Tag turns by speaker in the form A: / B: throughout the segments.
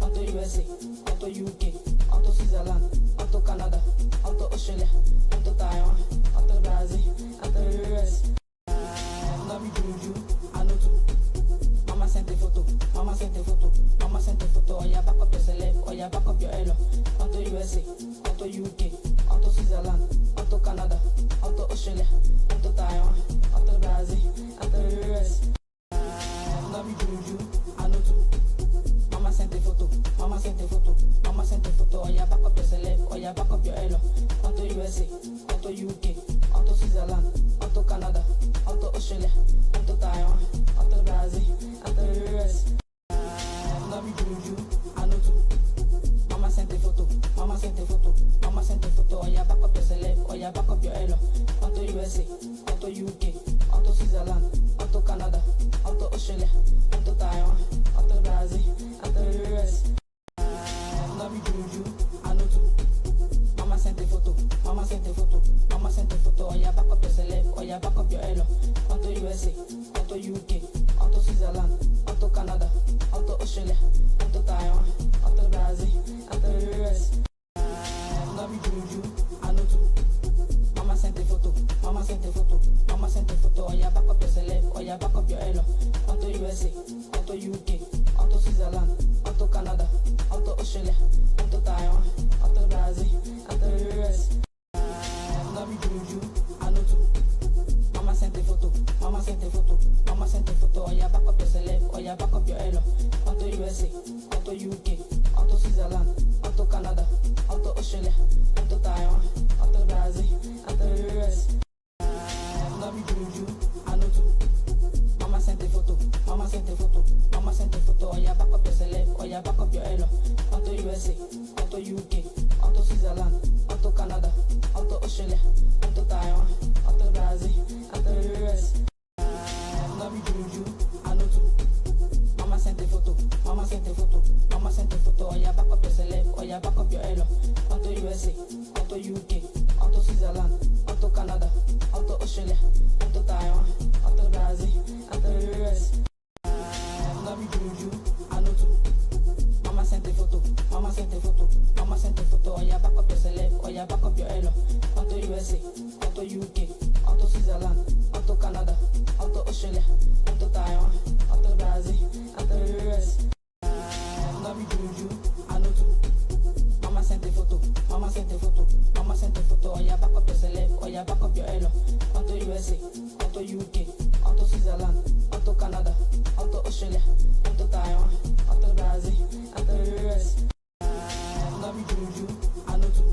A: onto USA, onto UK, onto Switzerland, onto Canada, onto Australia, onto Taiwan, onto Brazil, onto US. No be juju, I know too. Mama sent a photo, mama sent a photo, mama sent a photo. Oh yeah, back up your celeb, oh yeah, back up your elo. Onto USA, onto UK, onto Switzerland, onto Canada, onto Australia, onto Taiwan, onto Brazil, onto US. No be juju, I know too. Mama sent a photo, mama sent a photo, mama sent a photo. Oh yeah, back up your celeb, oh yeah, back up your elo. Onto USA, onto UK, onto Switzerland, onto Canada, onto Australia, onto Taiwan, onto Brazil, onto US. No be juju, I know too. Mama sent a photo, mama sent a photo, mama sent a photo. Oh yeah, back up your celeb, oh yeah, back up your elo. Onto USA, onto UK, onto Switzerland, onto Canada, onto Australia, onto Taiwan, onto Brazil, onto US. No be juju, I know too. Mama sent a photo, mama sent a photo, mama sent a photo. Oh yeah, back up your celeb, oh yeah, back up your elo. Onto USA, onto UK, onto Switzerland, onto Canada, onto Australia, onto Taiwan, onto Brazil, onto US. No be juju, I know too. Mama sent a photo, mama sent a photo, mama sent a photo. Oh yeah, back up your celeb, oh yeah, back up your elo. Onto USA, onto UK, onto Switzerland, onto Canada, onto Australia, onto Taiwan, onto Brazil, onto US. No be juju, I know too. Mama sent a photo, mama sent a photo, mama sent a photo. Oh yeah, back up your celeb, oh yeah, back up your elo. Onto USA, onto UK, onto Switzerland, onto Canada, onto Australia, onto Taiwan, onto Brazil, onto US. No be juju, I know too. Mama sent a photo, mama sent a photo, mama sent a photo. Oh yeah, back up your celeb, oh yeah, back up your elo. Onto USA, onto UK, onto Switzerland, onto Canada, onto Australia, onto Taiwan, onto Brazil, onto US. No be juju, I know too. Mama sent a photo, mama sent a photo, mama sent a photo. Oh yeah, back up your celeb, oh yeah, back up your elo. Onto USA, onto UK, onto Switzerland, onto Canada, onto Australia, onto Taiwan, onto Brazil, onto US. No be juju, I know too. Mama sent a photo, mama sent a photo, mama sent a photo. Oh yeah, back up your celeb, oh yeah, back up your elo. Onto USA, onto UK, onto Switzerland, onto Canada, onto Australia, onto Taiwan, onto Brazil, onto US. No be juju, I know too. Mama sent a photo, mama sent a photo, mama sent a photo. Oh yeah, back up your celeb, oh yeah, back up your elo. Onto USA, onto UK, onto Switzerland, onto Canada, onto Australia, onto Taiwan, onto Brazil, onto US. No be juju, I know too.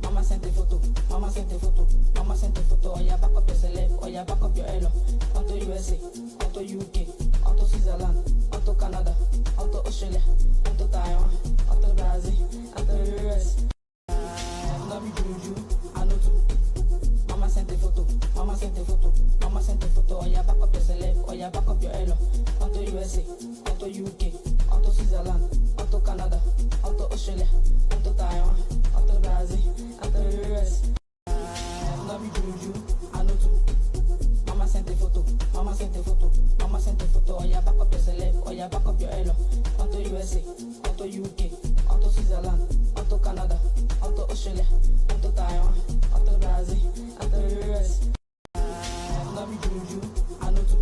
A: Mama sent a photo, mama sent a photo, mama sent a photo. Oh yeah, back up your celeb, oh yeah, back up your elo. Onto USA, onto UK, onto Switzerland, onto Canada, onto Australia, onto Taiwan, onto Brazil, onto US. No be juju, I know too. Mama sent a photo, mama sent a photo, mama sent a photo. Oh yeah, back up your celeb, oh yeah, back up your elo. Onto USA, onto UK, onto Switzerland, onto Canada, onto Australia, onto Taiwan, onto Brazil, onto US. No be juju, I know too. Mama sent a photo, mama sent a photo, mama sent a photo. Oh yeah, back up your celeb, oh yeah, back up your elo. Onto USA, onto UK, onto Switzerland, onto Canada, onto Australia, onto Taiwan, onto Brazil, onto US. No be juju, I know too.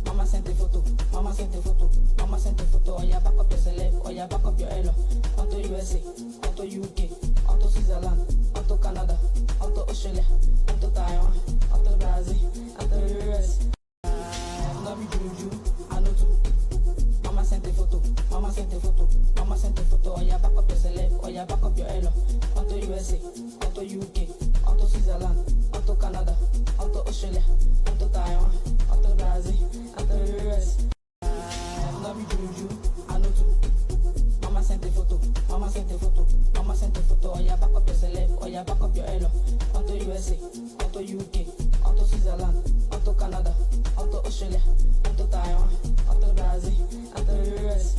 A: Mama sent a photo, mama sent a photo, mama sent a photo. Oh yeah, back up your celeb, oh yeah, back up your elo. Onto USA, onto UK, onto Switzerland, onto Canada, onto Australia, onto Taiwan, onto Brazil, onto US. No be juju, I know too. Mama sent a photo, mama sent a photo, mama sent a photo. Oh yeah, back up your celeb, oh yeah, back up your elo. Onto USA, onto UK, onto Switzerland, onto Canada, onto Australia, onto Taiwan, onto Brazil, onto US. No be juju, I know too. Mama sent a photo, mama sent a photo, mama sent a photo. Oh yeah, back up your celeb, oh yeah, back up your elo. Onto USA, onto UK, onto Switzerland, onto Canada, onto Australia, onto Taiwan, onto Brazil, onto US.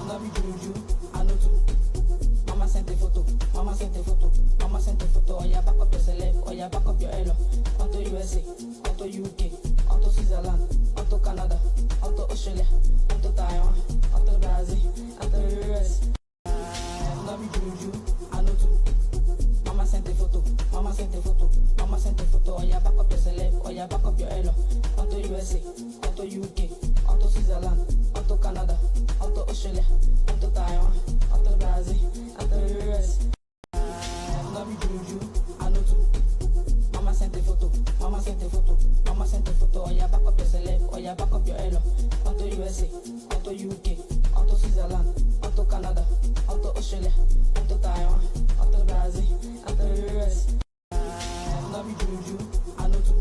A: No be juju, I know too. Mama sent a photo, mama sent a photo, mama sent a photo. Oh yeah, back up your celeb, oh yeah, back up your elo. Onto USA, onto UK, onto Switzerland, onto Canada, onto Australia, onto Taiwan, onto Brazil. Switzerland, auto Canada, auto Australia, auto Taiwan, auto Brazil, auto US. No be juju, I know too.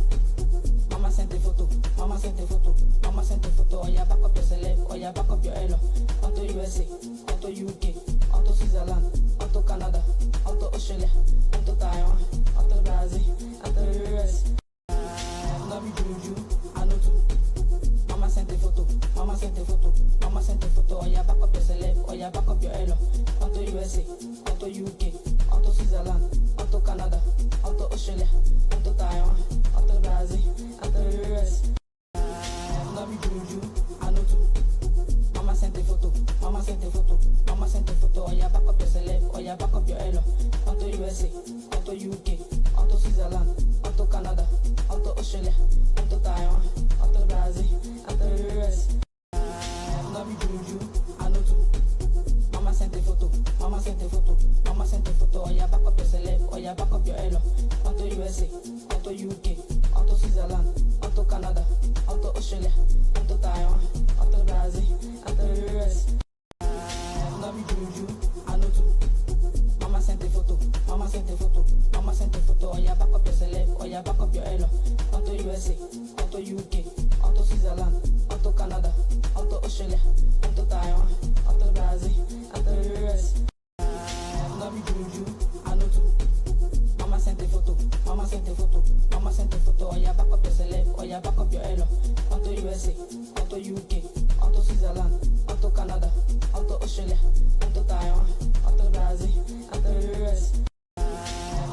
A: Mama sent a photo, mama sent a photo, mama sent a photo. Oh yeah, back up your celeb, oh yeah, back up your elo. Auto USA, auto UK, auto Switzerland, auto Canada, auto Australia, auto Taiwan, auto Brazil, auto US. No be juju, I know too. Mama sent a photo, mama sent a photo, mama sent a photo. Oh yeah, back up your celeb, oh yeah, back up your elo. Auto USA, auto UK, auto Switzerland, auto Canada, auto Australia, auto Taiwan, auto Brazil, auto US. No be juju, I know too. Mama sent a photo, mama sent a photo, mama sent a photo. Oh yeah, back up your celeb, oh yeah, back up your elo. Auto USA, auto UK, auto Switzerland, auto Canada, auto Australia, auto Taiwan, auto Brazil, auto US. No be juju, I know too. Mama sent a photo, mama sent a photo, mama sent a photo. Oh yeah, back up your celeb, oh yeah, back up your elo. Auto USA, auto UK, auto Switzerland, auto Canada, auto Australia, auto Taiwan, auto Brazil, auto US. No be juju, I know too. Mama sent a photo, mama sent a photo, mama sent a photo. Oh yeah, back up your celeb, oh yeah, back up your elo. Auto USA, auto UK, auto Switzerland, auto Canada, auto Australia, auto Taiwan, auto Brazil, auto US. No be juju, I know too. Mama sent a photo, mama sent a photo, mama sent a photo. Oh yeah, back up your celeb, oh yeah, back up your elo. Auto USA, auto UK, auto Switzerland, auto Canada, auto Australia, auto Taiwan, auto Brazil, auto US.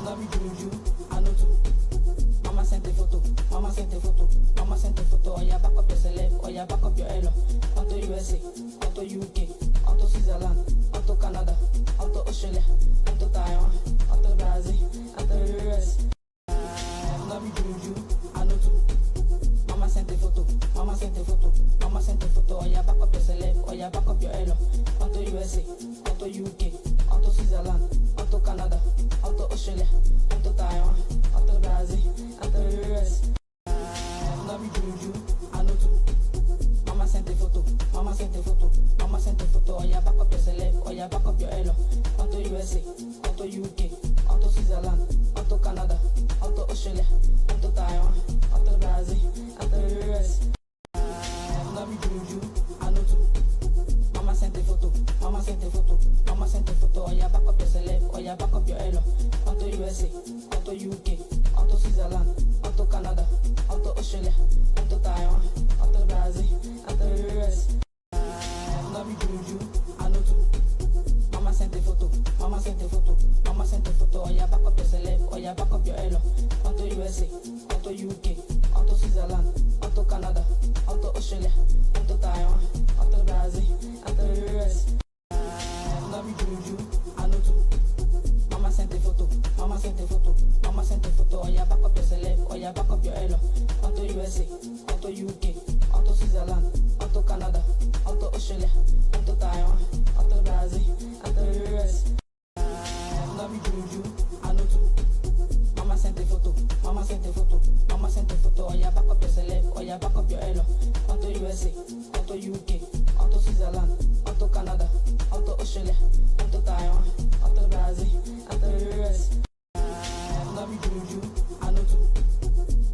A: No be juju, I know too. Mama sent a photo, mama sent a photo, mama sent a photo. Oh yeah, back up your celeb, oh yeah, back up your elo. Auto USA, auto UK, auto Switzerland, auto Canada, auto Australia, auto Taiwan, auto Brazil, auto US. No be juju, I know too. Mama sent a photo, mama sent a photo, mama sent a photo. Oh yeah, back up your celeb, oh yeah, back up your elo. Auto USA, auto UK, auto Switzerland, auto Canada, auto Australia, auto Taiwan, auto Brazil, auto US. No be juju, I know too. Mama sent a photo, mama sent a photo, mama sent a photo. Oh yeah, back up your celeb, oh yeah, back up your elo. Auto USA, auto UK, auto Switzerland, auto Canada, auto Australia, auto Taiwan, auto Brazil, auto US. No be juju, I know too. Mama sent a photo, mama sent a photo, mama sent a photo. Oh yeah, back up your celeb, oh yeah, back up your elo. Auto USA, auto UK, auto Switzerland, auto Canada, auto Australia, auto Taiwan, auto Brazil, auto US. No be juju, I know too. Mama sent a photo, mama sent a photo, mama sent a photo. Oh yeah, back up your celeb, oh yeah, back up your elo. Auto USA, auto UK, auto Switzerland, auto Canada, auto Australia, auto Taiwan, auto Brazil, auto US. No be juju, I know too. Mama sent a photo, mama sent a photo, mama sent a photo. Oh yeah, back up your celeb, oh yeah, back up your elo. Auto USA, auto UK, auto Switzerland, auto Canada, auto Australia, auto Taiwan, auto Brazil, auto US. No be juju, I know too. Mama sent a photo, mama sent a photo, mama sent a photo. Oh yeah, back up your celeb, oh yeah, back up your elo. Auto USA, auto UK, auto Switzerland, auto Canada, auto Australia, auto Taiwan, auto Brazil, auto US. No be juju, I know too.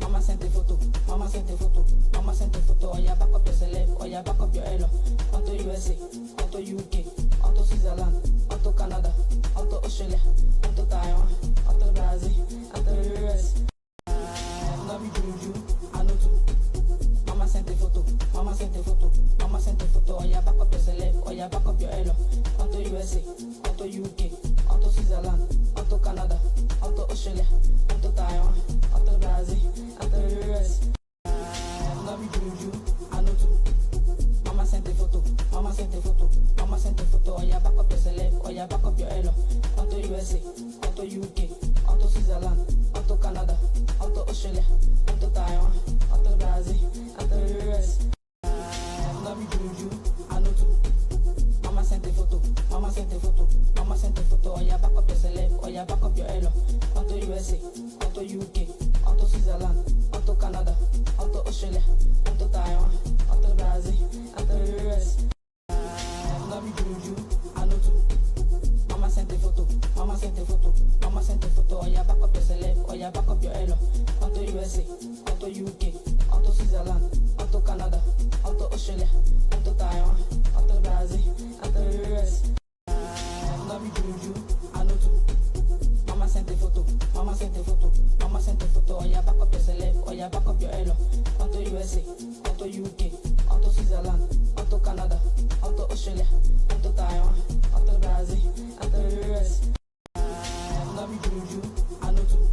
A: Mama sent a photo, mama sent a photo, mama sent a photo. Oh yeah, back up your celeb, oh yeah, back up your elo. Auto USA, auto UK, auto Switzerland, auto Canada, auto Australia, auto Taiwan, auto Brazil, auto US. No be juju, I know too. Mama sent a photo, mama sent a photo, mama sent a photo. Oh yeah, back up your celeb, oh yeah, back up your elo. Auto USA, auto UK, auto Switzerland, auto Canada, auto Australia, auto Taiwan, auto Brazil, auto US. No be juju, I know too. Mama sent a photo, mama sent a photo, mama sent a photo. Oh yeah, back up your celeb, oh yeah, back up your elo. Auto USA, auto UK, auto Switzerland, auto Canada, auto Australia, auto Taiwan, auto Brazil, auto US. No be juju, I know too. Mama sent a photo, mama sent a photo, mama sent a photo. Oh yeah, back up your celeb, oh yeah, back up your elo. Auto USA, auto UK, auto Switzerland, auto Canada, auto Australia, auto Taiwan, auto Brazil, auto US. No be USA, onto UK, onto Switzerland, onto Canada, onto Australia, onto Taiwan, onto Brazil, onto US. No be juju, I know too. Mama sent a photo, mama sent a photo, mama sent a photo. Oh yeah, back up your celeb, oh yeah, back up your elo. Onto USA, onto UK, onto Switzerland, onto Canada, onto Australia, onto Taiwan, onto Brazil, onto US. No be juju, I know too.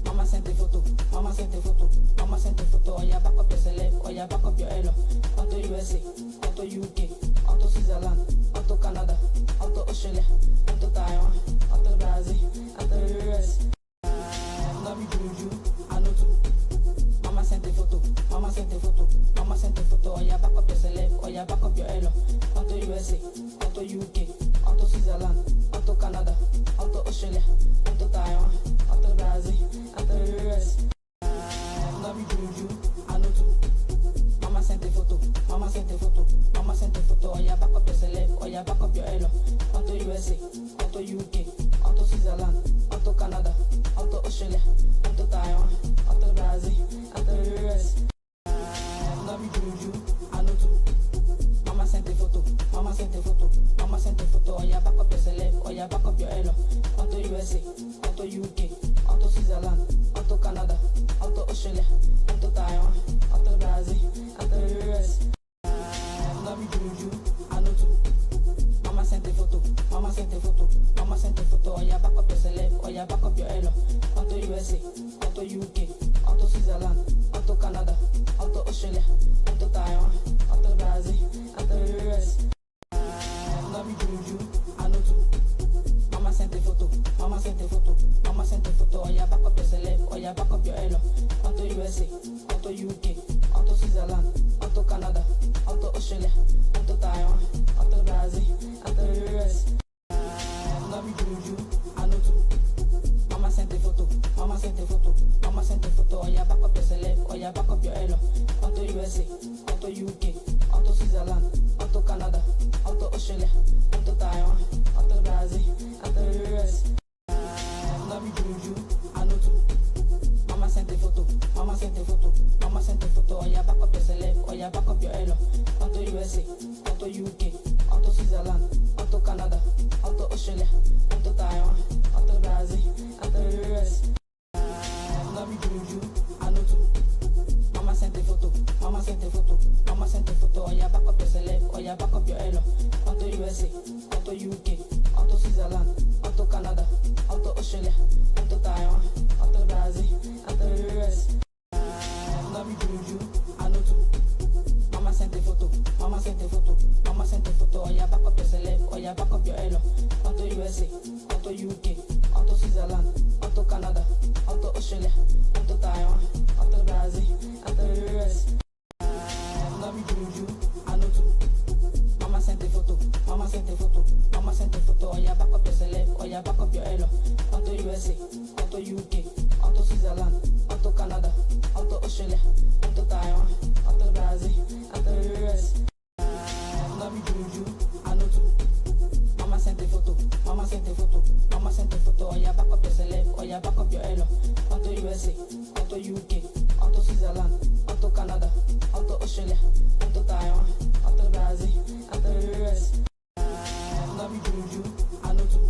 A: Mama sent a photo, mama sent a photo, mama sent a photo. Oh yeah, back up your celeb, oh yeah, back up your elo. Onto USA, onto UK, onto Switzerland, onto Canada, onto Australia, onto Taiwan, onto Brazil, onto US. No be juju, I know too. Mama sent a photo, mama sent a photo, mama sent a photo. Oh yeah, back up your celeb, oh yeah, back up your elo. Onto USA, onto UK, onto Switzerland, onto Canada, onto Australia, onto Taiwan, onto Brazil, onto US. No be juju, I know too. Mama sent a photo, mama sent a photo, mama sent a photo. Oh yeah, back up your celeb, oh yeah, back up your elo. Onto USA, onto UK, onto Switzerland, onto Canada, onto Australia, onto Taiwan, onto Brazil, onto US. No be juju, I know too. Mama sent a photo, mama sent a photo, mama sent a photo. Oh yeah, back up your celeb, oh yeah, back up your elo. Onto USA, onto UK, onto Switzerland, onto Canada, onto Australia, onto Taiwan, onto Brazil, onto US. No be juju, I know too. Mama sent a photo, mama sent a photo, mama sent a photo. Oh yeah, back up your celeb, oh yeah, back up your elo. Onto USA, onto UK, onto Switzerland, onto Canada, onto Australia, onto Taiwan, onto Brazil, onto US. No be juju, I know too. Mama sent a photo, mama sent a photo, mama sent a photo. Oh yeah, back up your celeb, oh yeah, back up your elo. Onto USA, onto UK, onto Switzerland, onto Canada, onto Australia, onto Taiwan, onto Brazil, onto US. No be juju, I know too. Mama sent a photo, mama sent a photo, mama sent a photo. Oh yeah, back up your celeb, oh yeah, back up your elo. Onto USA, onto UK, onto Switzerland, onto Canada, onto Australia, onto Taiwan, onto Brazil, onto US. No be juju, I know too. Mama sent a photo, mama sent a photo, mama sent a photo. Oh yeah, back up your celeb, oh yeah, back up your elo. Onto USA, onto UK, onto Switzerland, onto Canada, onto Australia, onto Taiwan, onto Brazil, onto US. No be juju, I know too. Mama sent a photo, mama sent a photo, mama sent a photo. Oh yeah, back up your celeb, oh yeah, back up your elo. Onto USA, onto UK, onto Switzerland, onto Canada, onto Australia, onto Taiwan, onto Brazil, onto US. No be juju, I know too. Mama sent a photo, mama sent a photo, mama sent a photo. Oh yeah, back up your celeb, oh yeah, back up your elo. Onto USA, onto UK, onto Switzerland, onto Canada, onto Australia, onto Taiwan, onto Brazil, onto US. No be juju, I know too. Mama sent a photo, mama sent a photo, mama sent a photo. Oh yeah, back up your celeb, oh yeah, back up your elo. Onto USA, onto UK, onto Switzerland, onto Canada, onto Australia, onto Taiwan, onto Brazil, onto US. No be juju, I know too. Mama sent a photo, mama sent a photo, mama sent a photo. Oh yeah, back up your celeb, oh yeah, back up your elo. Onto USA, onto UK, onto Switzerland, onto Canada, onto Australia, onto Taiwan, onto Brazil, onto US. No be juju, I know too.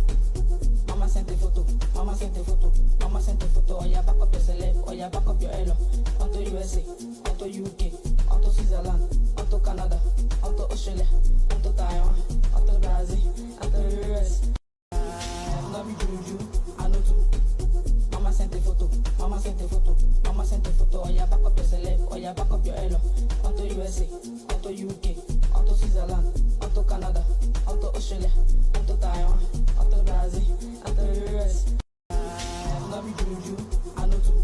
A: Mama sent a photo, mama sent a photo, mama sent a photo. Oh yeah, back up your celeb, oh yeah, back up your elo. Onto USA, onto UK, onto Switzerland, onto Canada, onto Australia, onto Taiwan, onto Brazil, onto US. No be juju, I know too. Mama sent a photo, mama sent a photo, mama sent a photo. Oh yeah, back up your celeb, oh yeah, back up your elo. Onto USA, onto UK, onto Switzerland, onto Canada, onto Australia, onto Taiwan, onto Brazil, onto US. No be juju, I know too.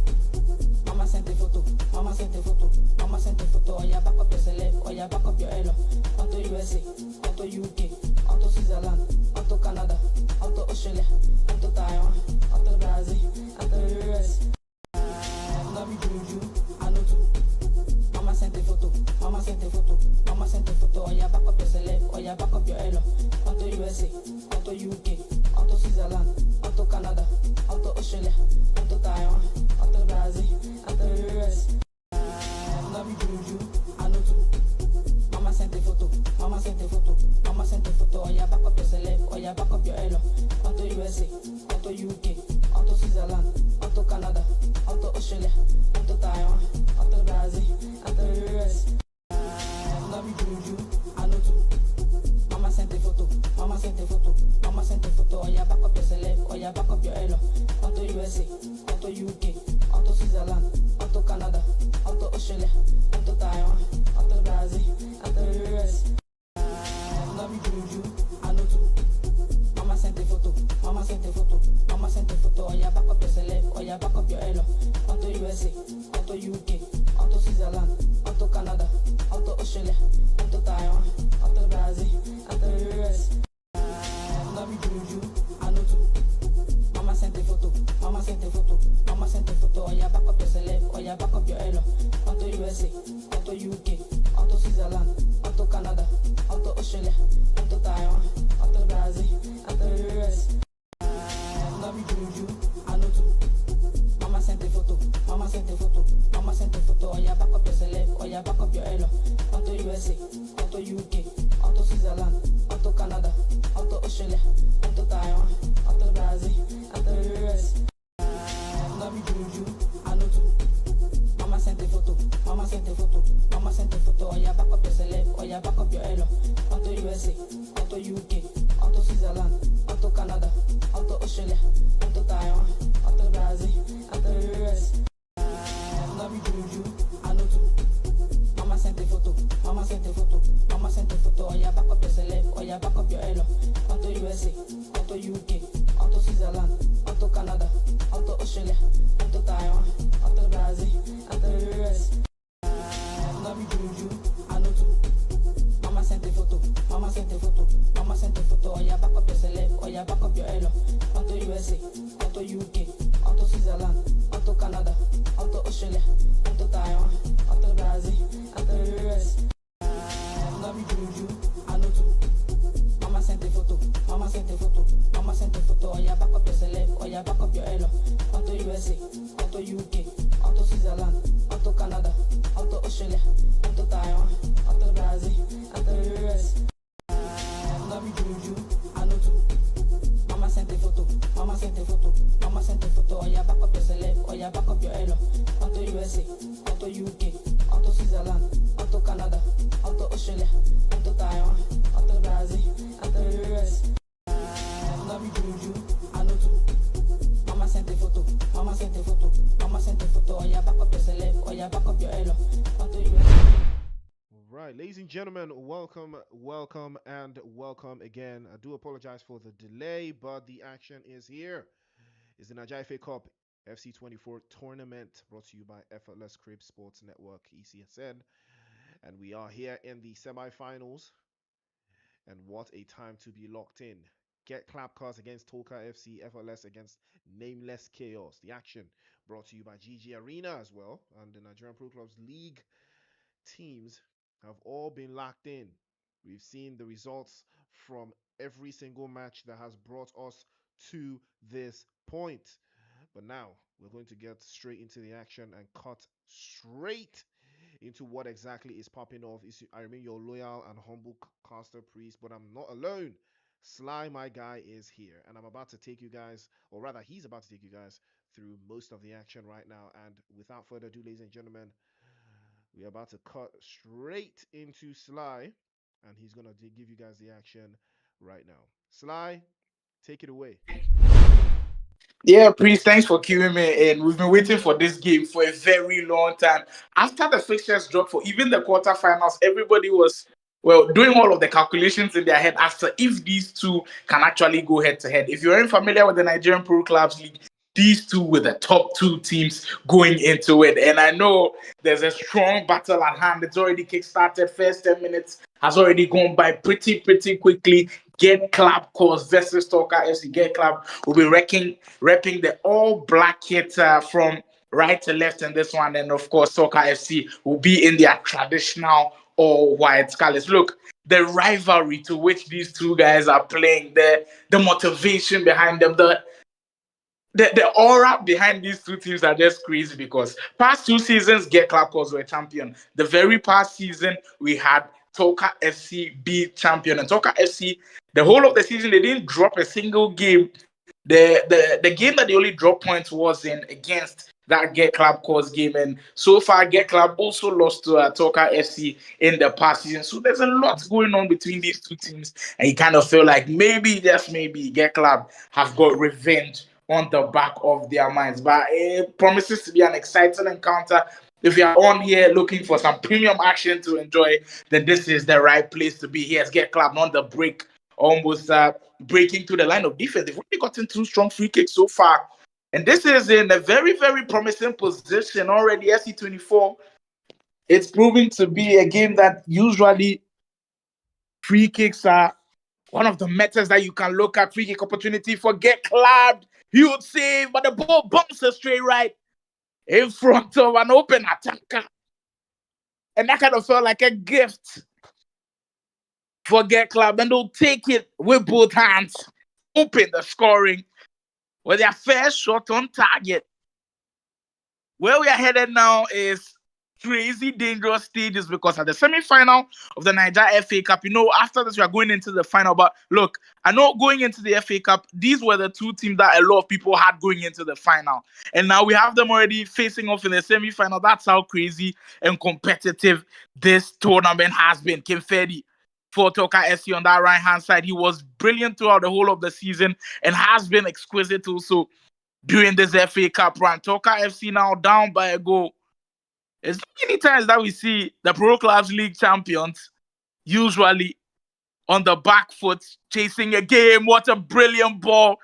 A: Mama sent a photo, mama sent a photo, mama sent a photo. Oh yeah, back up your celeb, oh yeah, back up your elo. Onto USA, onto UK, onto Switzerland, onto Canada, onto Australia, onto Taiwan, onto Brazil, onto US. No be juju, I know too. Mama sent a photo, mama sent a photo, mama sent a photo. Oh yeah, back up your celeb, oh yeah, back up your elo. Onto onto USA, onto UK, onto Switzerland, onto Canada, onto Australia, onto Taiwan, onto Brazil, onto the US. No be juju, I know too. Mama sent a photo, mama sent a photo, mama sent a photo. Oh yeah, back up your celeb, oh yeah, back up your elo. Onto USA, onto UK, onto Switzerland, onto Canada, onto Australia, onto Taiwan, onto Brazil, onto the US. No be juju, I know too. Mama sent a photo, mama sent a photo, mama sent a photo. Oh yeah, back up your celeb, oh yeah, back up your elo. Onto USA, onto UK, onto Switzerland, onto Canada, onto Australia, onto Taiwan, onto Brazil, onto the US. No be juju, I know too. Mama sent a photo, mama sent a photo, mama sent a photo. Oh yeah, back up your celeb, oh yeah, back up your elo. Onto USA, onto UK, onto Switzerland, onto Canada, onto Australia, onto Taiwan, onto Brazil, onto the US. No be juju, I know too. Mama sent a photo, mama sent a photo, mama sent a photo. Oh yeah, back up your celeb, oh yeah, back up your elo. Onto USA, onto UK, onto Switzerland, onto Canada, onto Australia, onto Taiwan, onto Brazil, onto the US. No be juju, I know too. Mama sent a photo, mama sent a photo, mama sent a photo. Oh yeah, back up your celeb, oh yeah, back up your elo. Onto USA, onto UK, onto Switzerland, onto Canada, onto Australia, onto Taiwan, onto Brazil, onto the US. No be juju, I know too. Mama sent a photo, mama sent a photo, mama sent a photo. Oh yeah, back up your celeb, oh yeah, back up your elo. Onto USA, onto UK, onto Switzerland, onto Canada, onto Australia, onto Taiwan, onto Brazil, onto the US. No be juju, I know too. Mama sent a photo, mama sent a photo, mama sent a photo. Oh yeah, back up your celeb, oh yeah, back up your elo. Onto USA, onto UK, onto Switzerland, onto Canada, onto Australia, onto Taiwan, onto Brazil, onto the US. No be juju, I know too. Mama sent a photo, mama sent a photo, mama sent a photo. Oh yeah, back up your celeb, oh yeah, back up your elo. Onto USA, onto UK, onto Switzerland, onto Canada, onto Australia, onto Taiwan, onto Brazil, onto the US. No be juju, I know too. Mama sent a photo, mama sent a photo, mama sent a photo. Oh yeah, back up your celeb, oh yeah, back up your elo. Onto USA, onto UK, onto Switzerland, onto Canada, onto Australia, onto Taiwan, onto Brazil, onto the US. No be juju, I know too. Mama sent a photo, mama sent a photo, mama sent a photo. Oh yeah, back up your celeb, oh yeah, back up your elo. Onto USA, onto UK, onto Switzerland, onto Canada, onto Australia, onto Taiwan, onto Brazil, onto the US. No be juju, I know too. Mama sent a photo, mama sent a photo, mama sent a photo. Oh yeah, back up your celeb, oh yeah, back up your elo. Onto USA.
B: Right, ladies and gentlemen, welcome, welcome again. I do apologize for the delay, but the action is here. It's the Nigeria FA Cup FC24 tournament brought to you by Effortless Crib Sports Network, ECSN. And we are here in the semi-finals. And what a time to be locked in. Get clap cards against Toka FC, Effortless against Nameless Chaos. The action brought to you by GG Arena as well. And the Nigerian Pro Clubs League teams have all been locked in. We've seen the results from every single match that has brought us to this point. But now we're going to get straight into the action and cut straight into what exactly is popping off. I remain your loyal and humble caster priest, but I'm not alone. Sly, my guy, is here, and I'm about to take you guys, or rather, he's about to take you guys through most of the action right now. And without further ado, ladies and gentlemen, we're about to cut straight into Sly, and he's gonna give you guys the action right now. Sly, take it away.
C: Yeah, Priest, thanks for queuing me in. We've been waiting for this game for a very long time. After the fixtures dropped for even the quarterfinals, everybody was, well, doing all of the calculations in their head as to if these two can actually go head to head. If you're unfamiliar with the Nigerian Pro Clubs League, these two were the top two teams going into it. And I know there's a strong battle at hand. It's already kickstarted. First 10 minutes has already gone by pretty quickly. Get Club course versus Talker FC. Get Club will be repping the all black kit from right to left in this one. And of course, Talker FC will be in their traditional or White Scarlets. Look, the rivalry to which these two guys are playing, the motivation behind them, the aura behind these two teams are just crazy because past 2 seasons, Get Club Cause were champion. The very past season, we had Toka FC be champion. And Toka FC, the whole of the season, they didn't drop a single game. The game that they only dropped points was in against that Get Club Cause game. And so far, Get Club also lost to Toka FC in the past season. So there's a lot going on between these two teams. And you kind of feel like maybe, just maybe, Get Club have got revenge on the back of their minds. But it promises to be an exciting encounter. If you are on here looking for some premium action to enjoy, then this is the right place to be. Here's Get Club on the break, almost breaking through the line of defense. They've only gotten 2 strong free kicks so far. And this is in a very, very promising position already. FC24, it's proving to be a game that usually free kicks are one of the methods that you can look at. Free kick opportunity for Get Club. Huge save, but the ball bounces straight right in front of an open attacker. And that kind of felt like a gift for Get Club. And they'll take it with both hands, open the scoring with their first shot on target. Where we are headed now is crazy dangerous stages because at the semi-final of the Nigeria FA Cup, after this we are going into the final. But look, I know going into the FA Cup, these were the 2 teams that a lot of people had going into the final, and now we have them already facing off in the semi-final. That's how crazy and competitive this tournament has been. Kim Fedi for Toka FC on that right-hand side, he was brilliant throughout the whole of the season and has been exquisite also during this FA Cup run. Toka FC now down by a goal. It's many times that we see the Pro Clubs League champions usually on the back foot chasing a game. What a brilliant ball.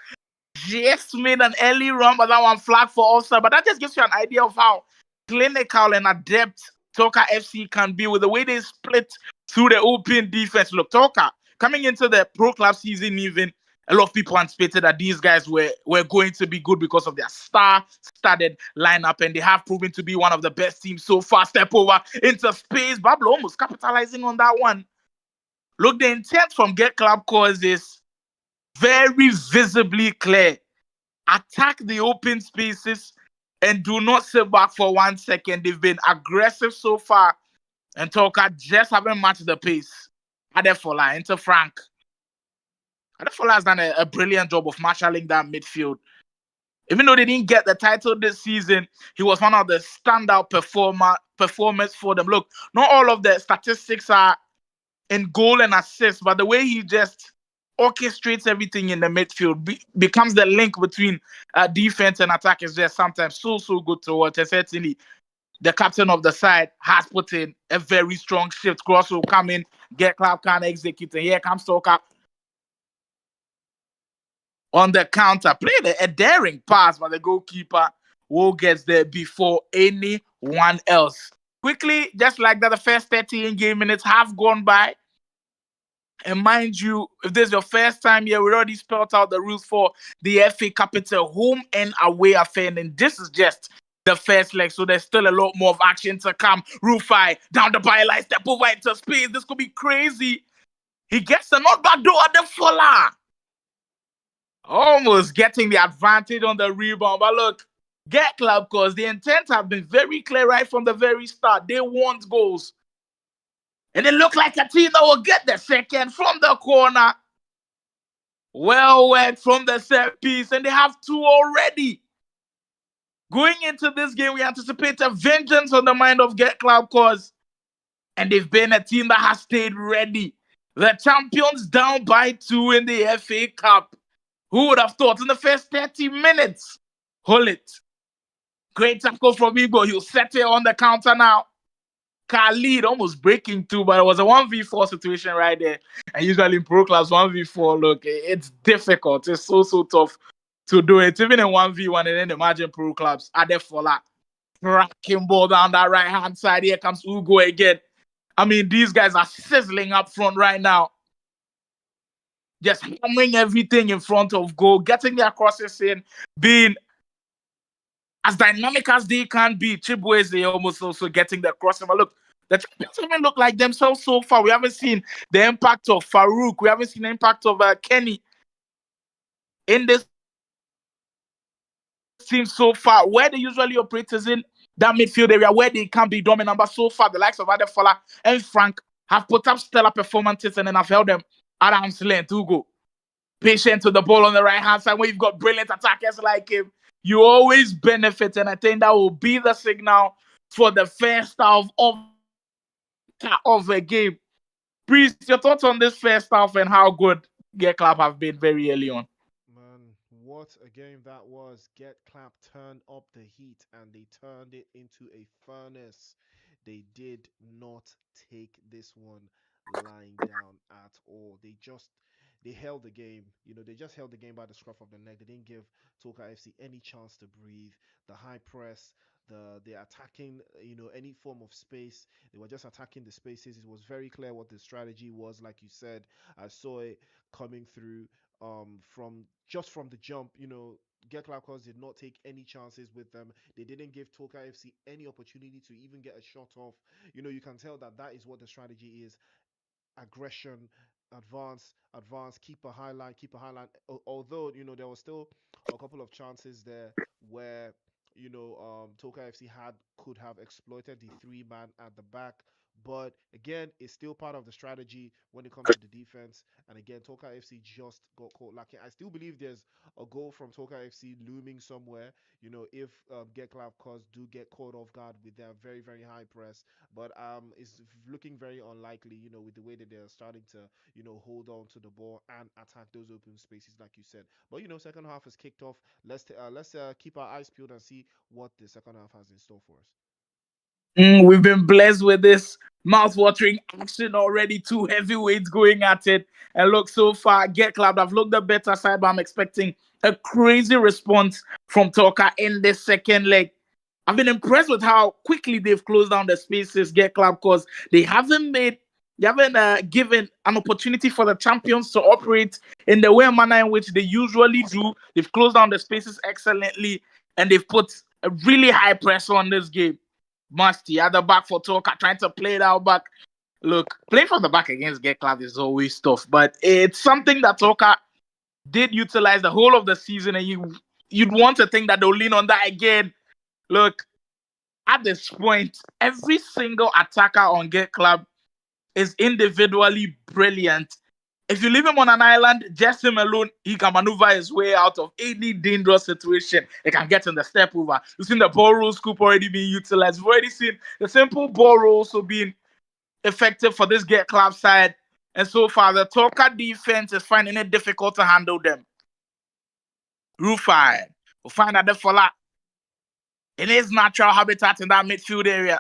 C: Just made an early run, but that one flagged for offside. But that just gives you an idea of how clinical and adept Toka FC can be with the way they split through the open defense. Look, Toka, coming into the Pro Club season even, a lot of people anticipated that these guys were going to be good because of their star-studded lineup, and they have proven to be one of the best teams so far. Step over into space. Bablo almost capitalizing on that one. Look, the intent from Get Club Cause is very visibly clear. Attack the open spaces and do not sit back for 1 second. They've been aggressive so far, and Toka just haven't matched the pace. Adefola into Frank. Adefola has done a brilliant job of marshalling that midfield. Even though they didn't get the title this season, he was one of the standout performers for them. Look, not all of the statistics are in goal and assist, but the way he just orchestrates everything in the midfield becomes the link between defense and attack is just sometimes so good to watch. And certainly, the captain of the side has put in a very strong shift. Cross will come in, Get Club can execute, and here comes Toka on the counter. Played a daring pass, but the goalkeeper will get there before anyone else. Quickly, just like that, the first 30 in-game minutes have gone by. And mind you, if this is your first time here, we already spelled out the rules for the FA Cup. It's a home and away affair, and this is just the first leg, so there's still a lot more of action to come. Rufai down the byline, step over into space. This could be crazy. He gets the knockback door at the Fuller. Almost getting the advantage on the rebound. But look, Get Club Cause the intent have been very clear right from the very start. They want goals. And they look like a team that will get the second from the corner. Well worked from the set piece. And they have 2 already. Going into this game, we anticipate a vengeance on the mind of Get Club Cause. And they've been a team that has stayed ready. The champions down by 2 in the FA Cup. Who would have thought in the first 30 minutes? Hold it. Great tackle from Igbo. He'll set it on the counter now. Khalid almost breaking through, but it was a 1v4 situation right there. And usually in Pro Clubs, 1v4, look, it's difficult. It's so tough to do it. Even in 1v1, and then imagine Pro Clubs. Adefola cracking ball down that right-hand side. Here comes Ugo again. I mean, these guys are sizzling up front right now. Just hammering everything in front of goal, getting their crosses in, being as dynamic as they can be. Chibueze almost also getting the crossing. But look, The champions haven't looked like themselves so far. We haven't seen the impact of Farouk. We haven't seen the impact of Kenny in this team so far. Where they usually operate is in that midfield area where they can be dominant. But so far, the likes of Adefola and Frank have put up stellar performances and then I've held them at arm's length. Hugo, patient with the ball on the right hand side. When you've got brilliant attackers like him, you always benefit. And I think that will be the signal for the first half of a game. Priest, your thoughts on this first half and how good Get Club have been very early on?
B: Man, what a game that was. Get Clap turned up the heat and they turned it into a furnace. They did not take this one lying down at all. They held the game. They just held the game by the scruff of the neck. They didn't give Toka FC any chance to breathe. The high press, the attacking, any form of space. They were just attacking the spaces. It was very clear what the strategy was. Like you said, I saw it coming through from the jump. Get Clarkos did not take any chances with them. They didn't give Toka FC any opportunity to even get a shot off. You can tell that is what the strategy is: aggression, advance, keep a high line. Although there was still a couple of chances there where Toka FC could have exploited the three-man at the back. But again, it's still part of the strategy when it comes to the defense. And again, Toka FC just got caught lacking. I still believe there's a goal from Toka FC looming somewhere. If Get Club Cause do get caught off guard with their very, very high press. But it's looking very unlikely, with the way that they're starting to, hold on to the ball and attack those open spaces, like you said. But second half is kicked off. Let's keep our eyes peeled and see what the second half has in store for us.
C: We've been blessed with this mouth-watering action already. Two heavyweights going at it. And look, so far, Get Club have looked the better side, but I'm expecting a crazy response from Toka in this second leg. I've been impressed with how quickly they've closed down the spaces, Get Club, because they haven't given an opportunity for the champions to operate in the way and manner in which they usually do. They've closed down the spaces excellently, and they've put a really high pressure on this game. Musty at the back for Toka, trying to play it out back. Look, playing from the back against Get Club is always tough, but it's something that Toka did utilize the whole of the season, and you'd want to think that they'll lean on that again. Look, at this point, every single attacker on Get Club is individually brilliant. If you leave him on an island, just him alone, he can maneuver his way out of any dangerous situation. He can get in the step over. You've seen the ball roll scoop already being utilized. We've already seen the simple ball roll also being effective for this Get Club side. And so far, the Toka defense is finding it difficult to handle them. Rufai will find Adefola in his natural habitat in that midfield area.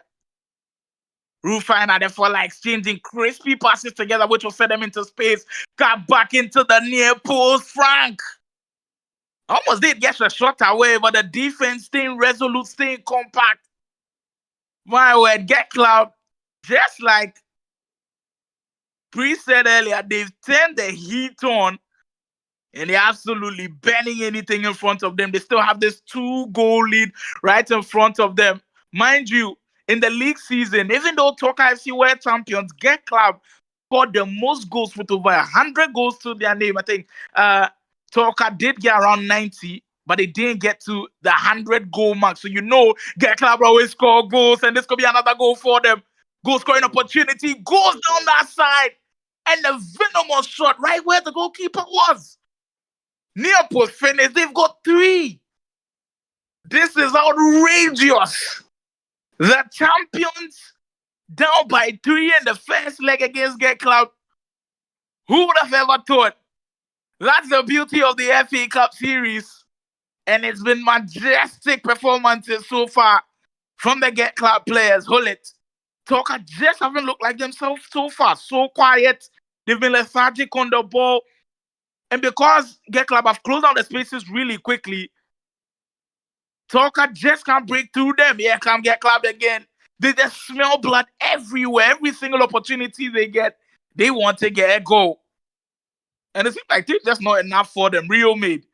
C: Rufai and Adefola exchanging crispy passes together, which will set them into space. Got back into the near post. Frank almost did get a shot away, but the defense staying resolute, staying compact. My word, Get Club, just like Priest said earlier, they've turned the heat on and they're absolutely burning anything in front of them. They still have this 2-goal lead right in front of them. Mind you, in the league season, even though Toka FC were champions, Get Club scored the most goals with over 100 goals to their name. I think Toka did get around 90, but they didn't get to the 100-goal mark. So Get Club always score goals, and this could be another goal for them. Goal scoring opportunity, goes down that side, and the venomous shot right where the goalkeeper was. Near post finish, they've got 3. This is outrageous. The champions down by 3 in the first leg against Get Club. Who would have ever thought? That's the beauty of the FA Cup series. And it's been majestic performances so far from the Get Club players. Hullet, Toka just haven't looked like themselves so far. So quiet. They've been lethargic on the ball. And because Get Club have closed down the spaces really quickly, Toka just can't break through them. Here come Get Club again. They just smell blood everywhere. Every single opportunity they get, they want to get a goal. And it seems like it's just not enough for them. Rio made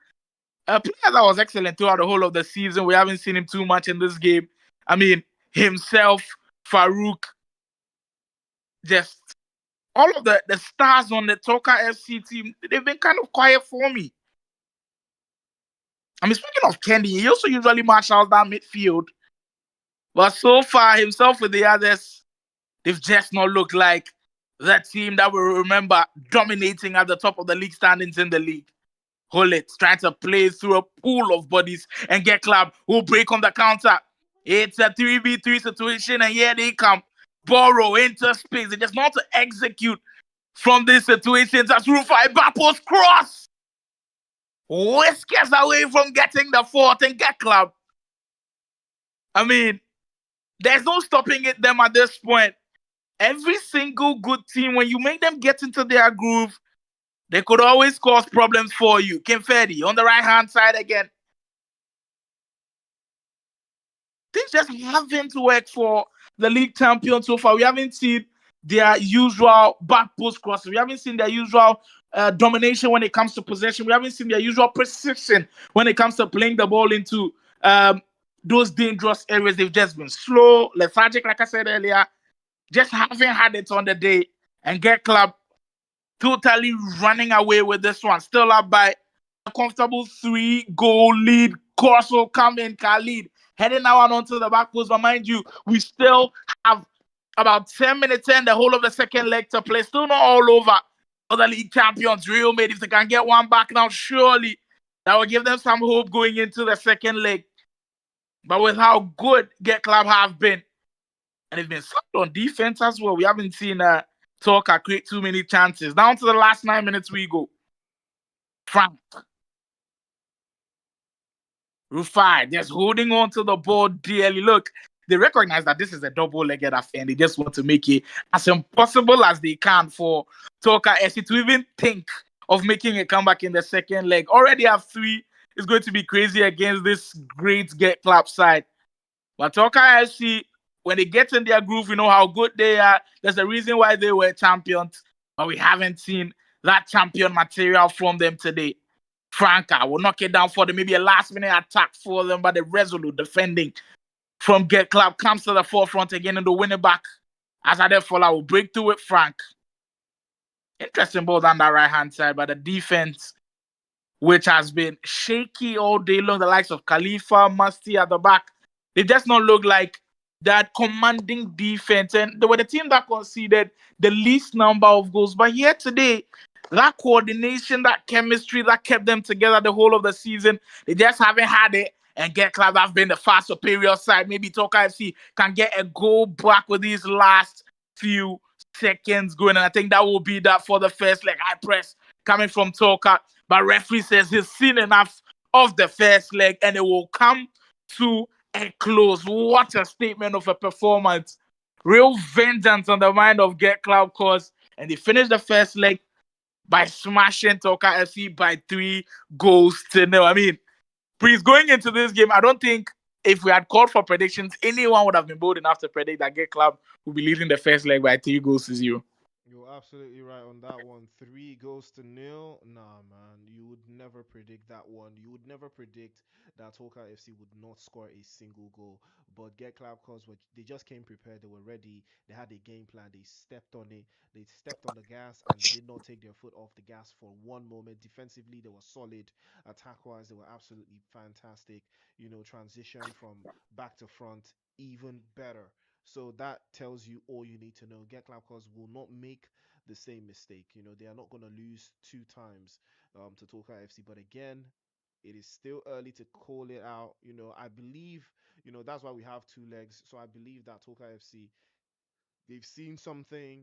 C: a player that was excellent throughout the whole of the season. We haven't seen him too much in this game. I mean, himself, Farouk, just all of the stars on the Toka FC team, they've been kind of quiet for me. I mean, speaking of Kenny, he also usually marshals that midfield. But so far, himself with the others, they've just not looked like that team that we remember dominating at the top of the league standings in the league. Hullet trying to play through a pool of bodies and get Club who break on the counter. It's a 3v3 situation, and here they come. Borrow into space. They just not to execute from this situation. That's Rufai Bapo's cross. Whiskers away from getting the fourth and get Club. I mean, there's no stopping it them at this point. Every single good team, when you make them get into their groove, they could always cause problems for you. Kimfedi on the right hand side again. Things just haven't worked for the league champion so far. We haven't seen their usual back post crosses. We haven't seen their usual domination when it comes to possession. We haven't seen their usual precision when it comes to playing the ball into those dangerous areas. They've just been slow, lethargic, like I said earlier. Just haven't had it on the day. And Get Club totally running away with this one. Still up by a comfortable 3-goal lead. Corso come in, Khalid heading now onto the back post. But mind you, we still have about 10 minutes in the whole of the second leg to play. Still not all over. Other league champions, Real Madrid, if they can get one back now, surely that will give them some hope going into the second leg. But with how good Get Club have been, and they've been sound on defense as well. We haven't seen Talker create too many chances. Down to the last 9 minutes we go. Frank. Rufai just holding on to the ball dearly. Look, they recognize that this is a double-legged affair and they just want to make it as impossible as they can for Talker SC to even think of making a comeback in the second leg. Already have 3. It's going to be crazy against this great Get Club side. But Talker SC, when they get in their groove, you know how good they are. There's a reason why they were champions. But we haven't seen that champion material from them today. Franca will knock it down for them. Maybe a last-minute attack for them, but the resolute defending from Get Club comes to the forefront again and the winning back. As Adefola will break through with Frank. Interesting ball down that right-hand side, but the defense, which has been shaky all day long, the likes of Khalifa, Musty at the back, they just not look like that commanding defense. And they were the team that conceded the least number of goals. But here today, that coordination, that chemistry that kept them together the whole of the season, they just haven't had it. And Get Club have been the far superior side. Maybe Toka FC can get a goal back with these last few seconds going. And I think that will be that for the first leg. High press coming from Toka. But referee says he's seen enough of the first leg and it will come to a close. What a statement of a performance. Real vengeance on the mind of Get Club cause. And they finished the first leg by smashing Toka FC by 3-0. I mean, please, going into this game, I don't think if we had called for predictions, anyone would have been bold enough to predict that Get Club will be leading the first leg by 3-0.
B: You're absolutely right on that one. 3-0. Nah, man. You would never predict that one. You would never predict that Toka FC would not score a single goal. But Get Club cause they just came prepared. They were ready. They had a game plan. They stepped on it. They stepped on the gas and did not take their foot off the gas for one moment. Defensively, they were solid. Attack wise, they were absolutely fantastic. Transition from back to front, even better. So that tells you all you need to know. Get Cause will not make the same mistake. They are not going to lose 2 times to Toka FC. But again, it is still early to call it out. I believe, that's why we have 2 legs. So I believe that Toka FC, they've seen something.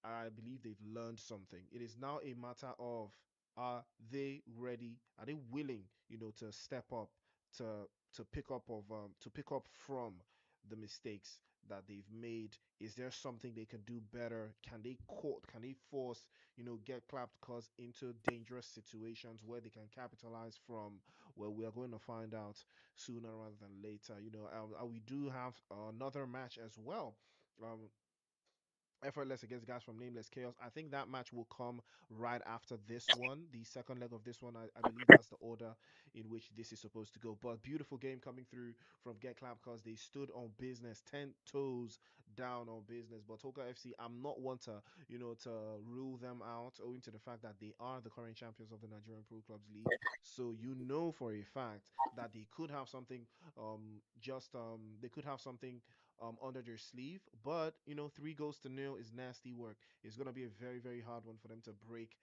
B: I believe they've learned something. It is now a matter of, are they ready? Are they willing, to step up, to to pick up from the mistakes that they've made? Is there something they can do better? Can they force, Get clapped cause into dangerous situations where they can capitalize from? Well, we are going to find out sooner rather than later. We do have another match as well. Um, effortless against guys from Nameless Chaos. I think that match will come right after this one, the second leg of this one. I believe that's the order in which this is supposed to go. But beautiful game coming through from Get Clap because they stood on business, 10 toes down on business. But Toka FC, I'm not one to, to rule them out owing to the fact that they are the current champions of the Nigerian Pro Clubs League. So you know for a fact that they could have something they could have something under their sleeve. But 3 goals to 0 is nasty work. It's gonna be a very very hard one for them to break.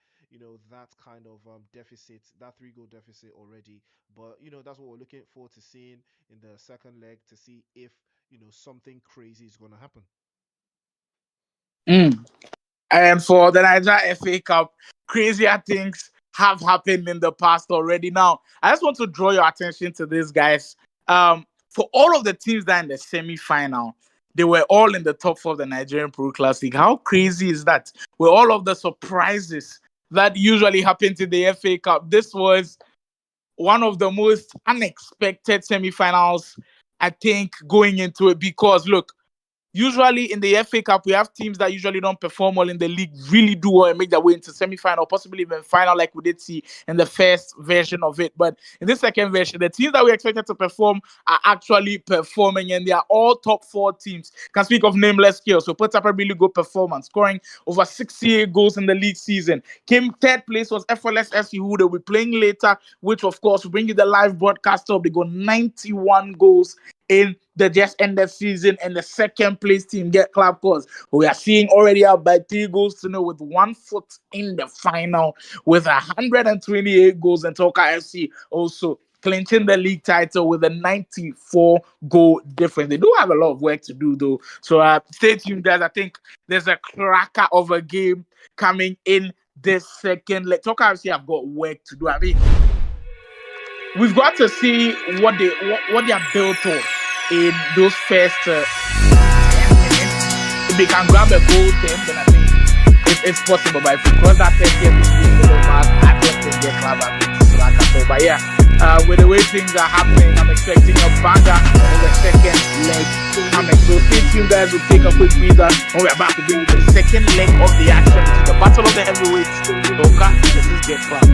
B: That kind of deficit, that 3 goal deficit already. But that's what we're looking forward to seeing in the second leg to see if something crazy is gonna happen.
C: Mm. And for the Nigeria FA Cup, crazier things have happened in the past already. Now, I just want to draw your attention to this, guys. For all of the teams that are in the semi-final, they were all in the top 4 of the Nigerian Pro Classic. How crazy is that? With all of the surprises that usually happen to the FA Cup, this was one of the most unexpected semi-finals, I think, going into it. Because, look, usually in the FA Cup, we have teams that usually don't perform well in the league, really do well and make their way into semi-final, possibly even final, like we did see in the first version of it. But in this second version, the teams that we expected to perform are actually performing, and they are all top 4 teams. Can speak of Nameless Chaos, so put up a really good performance, scoring over 68 goals in the league season. Came third place was Effortless FC, who they'll be playing later, which of course will bring you the live broadcast up. They got 91 goals in the just ended season, and the second place team Get Clap cause we are seeing already up by 3 goals to 0 with 1 foot in the final with 128 goals, and Toka FC also clinching the league title with a 94 goal difference. They do have a lot of work to do though, so stay tuned, guys. I think there's a cracker of a game coming in this second leg. Toka FC have got work to do. I mean, we've got to see what they are built on in those first 10 minutes. If they can grab a goal, then I think it's possible. But if we cross that 10 games, I don't think they club a bit slack at all. But yeah, with the way things are happening, I'm expecting a banger in the second leg coming. So stay tuned, guys. We'll take a quick breather, and we're about to bring you the second leg of the action, the battle of the heavyweights. Okay, this is Get Clap.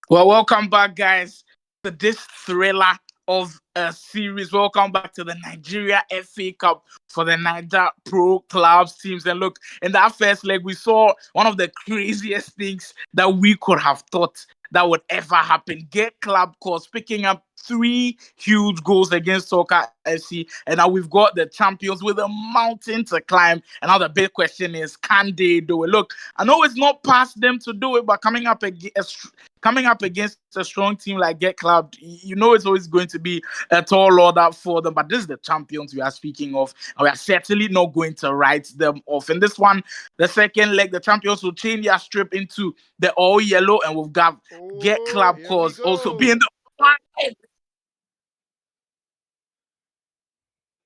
C: Well, welcome back, guys, to this thriller of a series. Welcome back to the Nigeria FA Cup for the Niger Pro Clubs teams. And look, in that first leg, we saw one of the craziest things that we could have thought that would ever happen. Get Club Cause picking up three huge goals against Soka FC, and now we've got the champions with a mountain to climb. And now the big question is, can they do it? Look, I know it's not past them to do it, but coming up against a strong team like Get Club, you know it's always going to be a tall order for them. But this is the champions we are speaking of, and we are certainly not going to write them off. In this one, the second leg, the champions will change their strip into the all yellow, and we've got Get
B: Oh,
C: Club
B: here we
C: Cause also
B: go.
C: being the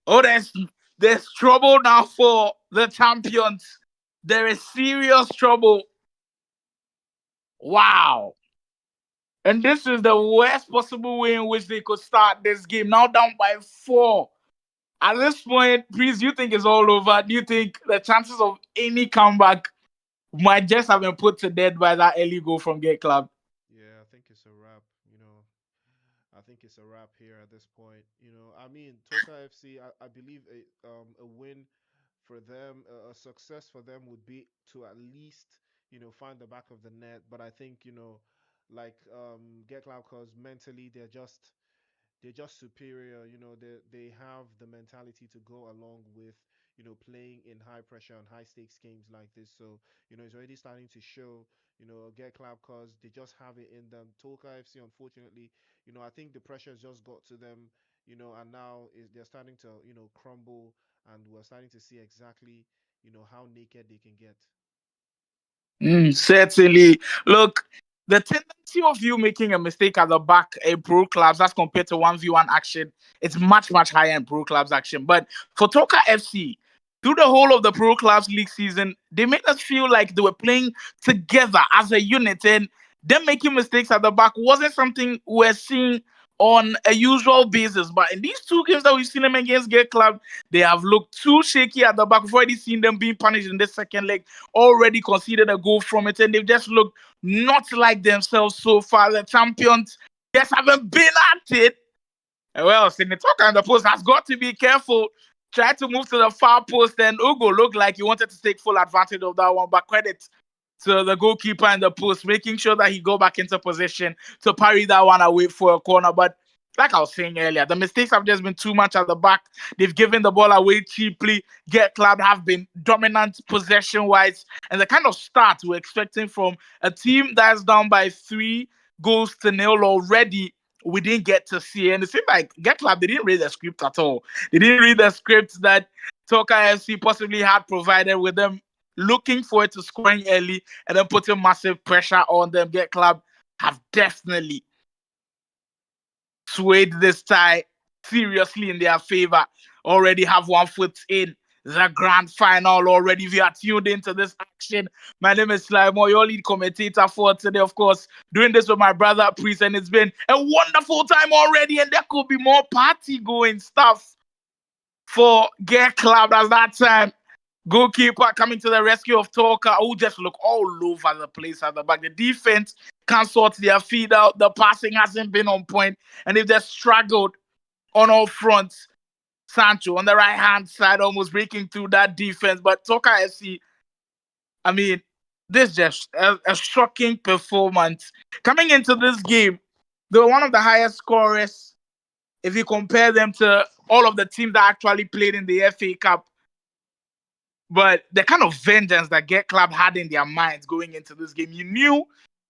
C: oh, there's trouble now for the champions. There is serious trouble. Wow. And this is the worst possible way in which they could start this game. Now down by 4. At this point, please, you think it's all over? Do you think the chances of any comeback might just have been put to death by that early goal from Get Club?
B: Yeah, I think it's a wrap. I think it's a wrap here at this point. I mean, Toka FC. I believe a win for them, a success for them would be to at least find the back of the net. But I think like Get Cloud, cause mentally they're just superior. They have the mentality to go along with playing in high pressure and high stakes games like this. So it's already starting to show. Get Club cause they just have it in them. Tolka FC, unfortunately, I think the pressure has just got to them. And now they're starting to crumble, and we're starting to see exactly how naked they can get.
C: Certainly. Look, the tendency of you making a mistake at the back in pro clubs as compared to 1v1 action, it's much, much higher in pro clubs action. But for Toka FC, through the whole of the pro clubs league season, they made us feel like they were playing together as a unit. And them making mistakes at the back wasn't something we're seeing on a usual basis. But in these two games that we've seen them against Get Club, they have looked too shaky at the back. We've already seen them being punished in this second leg, already conceded a goal from it, and they've just looked not like themselves so far. The champions just haven't been at it. Well, Sinitoka in the post has got to be careful. Tried to move to the far post, and Ugo looked like he wanted to take full advantage of that one. But credit to the goalkeeper in the post, making sure that he go back into position to parry that one away for a corner. But like I was saying earlier, the mistakes have just been too much at the back. They've given the ball away cheaply. Get Club have been dominant possession-wise. And the kind of start we're expecting from a team that's down by 3 goals to 0 already, we didn't get to see. And it seemed like Get Club, they didn't read the script at all. They didn't read the script that Toka FC possibly had provided with them, looking forward to scoring early and then putting massive pressure on them. Get Club have definitely swayed this tie seriously in their favor. Already have one foot in the grand final already. If you are tuned into this action, my name is Slimo, your lead commentator for today. Of course, doing this with my brother Priest, and it's been a wonderful time already. And there could be more party going stuff for Get Club as that time. Goalkeeper coming to the rescue of Talker, who just look all over the place at the back. The defense can't sort their feet out. The passing hasn't been on point, and if they struggled on all fronts, Sancho on the right hand side almost breaking through that defense. But Talker FC, I mean, this is just a shocking performance. Coming into this game, they were one of the highest scorers if you compare them to all of the teams that actually played in the FA Cup. But the kind of vengeance that Get Club had in their minds going into this game, you knew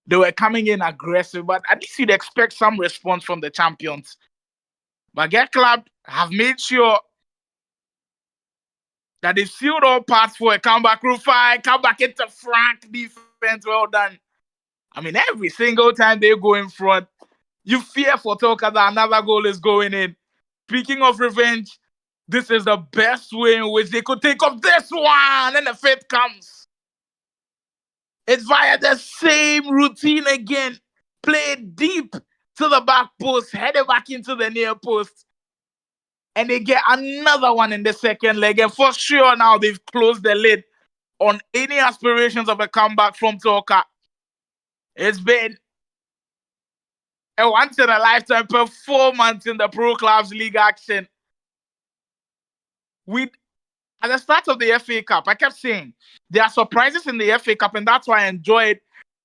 C: they were coming in aggressive, but at least you'd expect some response from the champions. But Get Club have made sure that they sealed all paths for a comeback. Rufai, come back into Frank defense. Well done. I mean, every single time they go in front, you fear for Toka that another goal is going in. Speaking of revenge, this is the best way in which they could take off this one. And the fifth comes. It's via the same routine again. Play deep to the back post, head it back into the near post. And they get another one in the second leg. And for sure now they've closed the lid on any aspirations of a comeback from Toka. It's been a once-in-a-lifetime performance in the Pro Clubs League action. At the start of the FA Cup, I kept saying there are surprises in the FA Cup, and that's why I enjoy it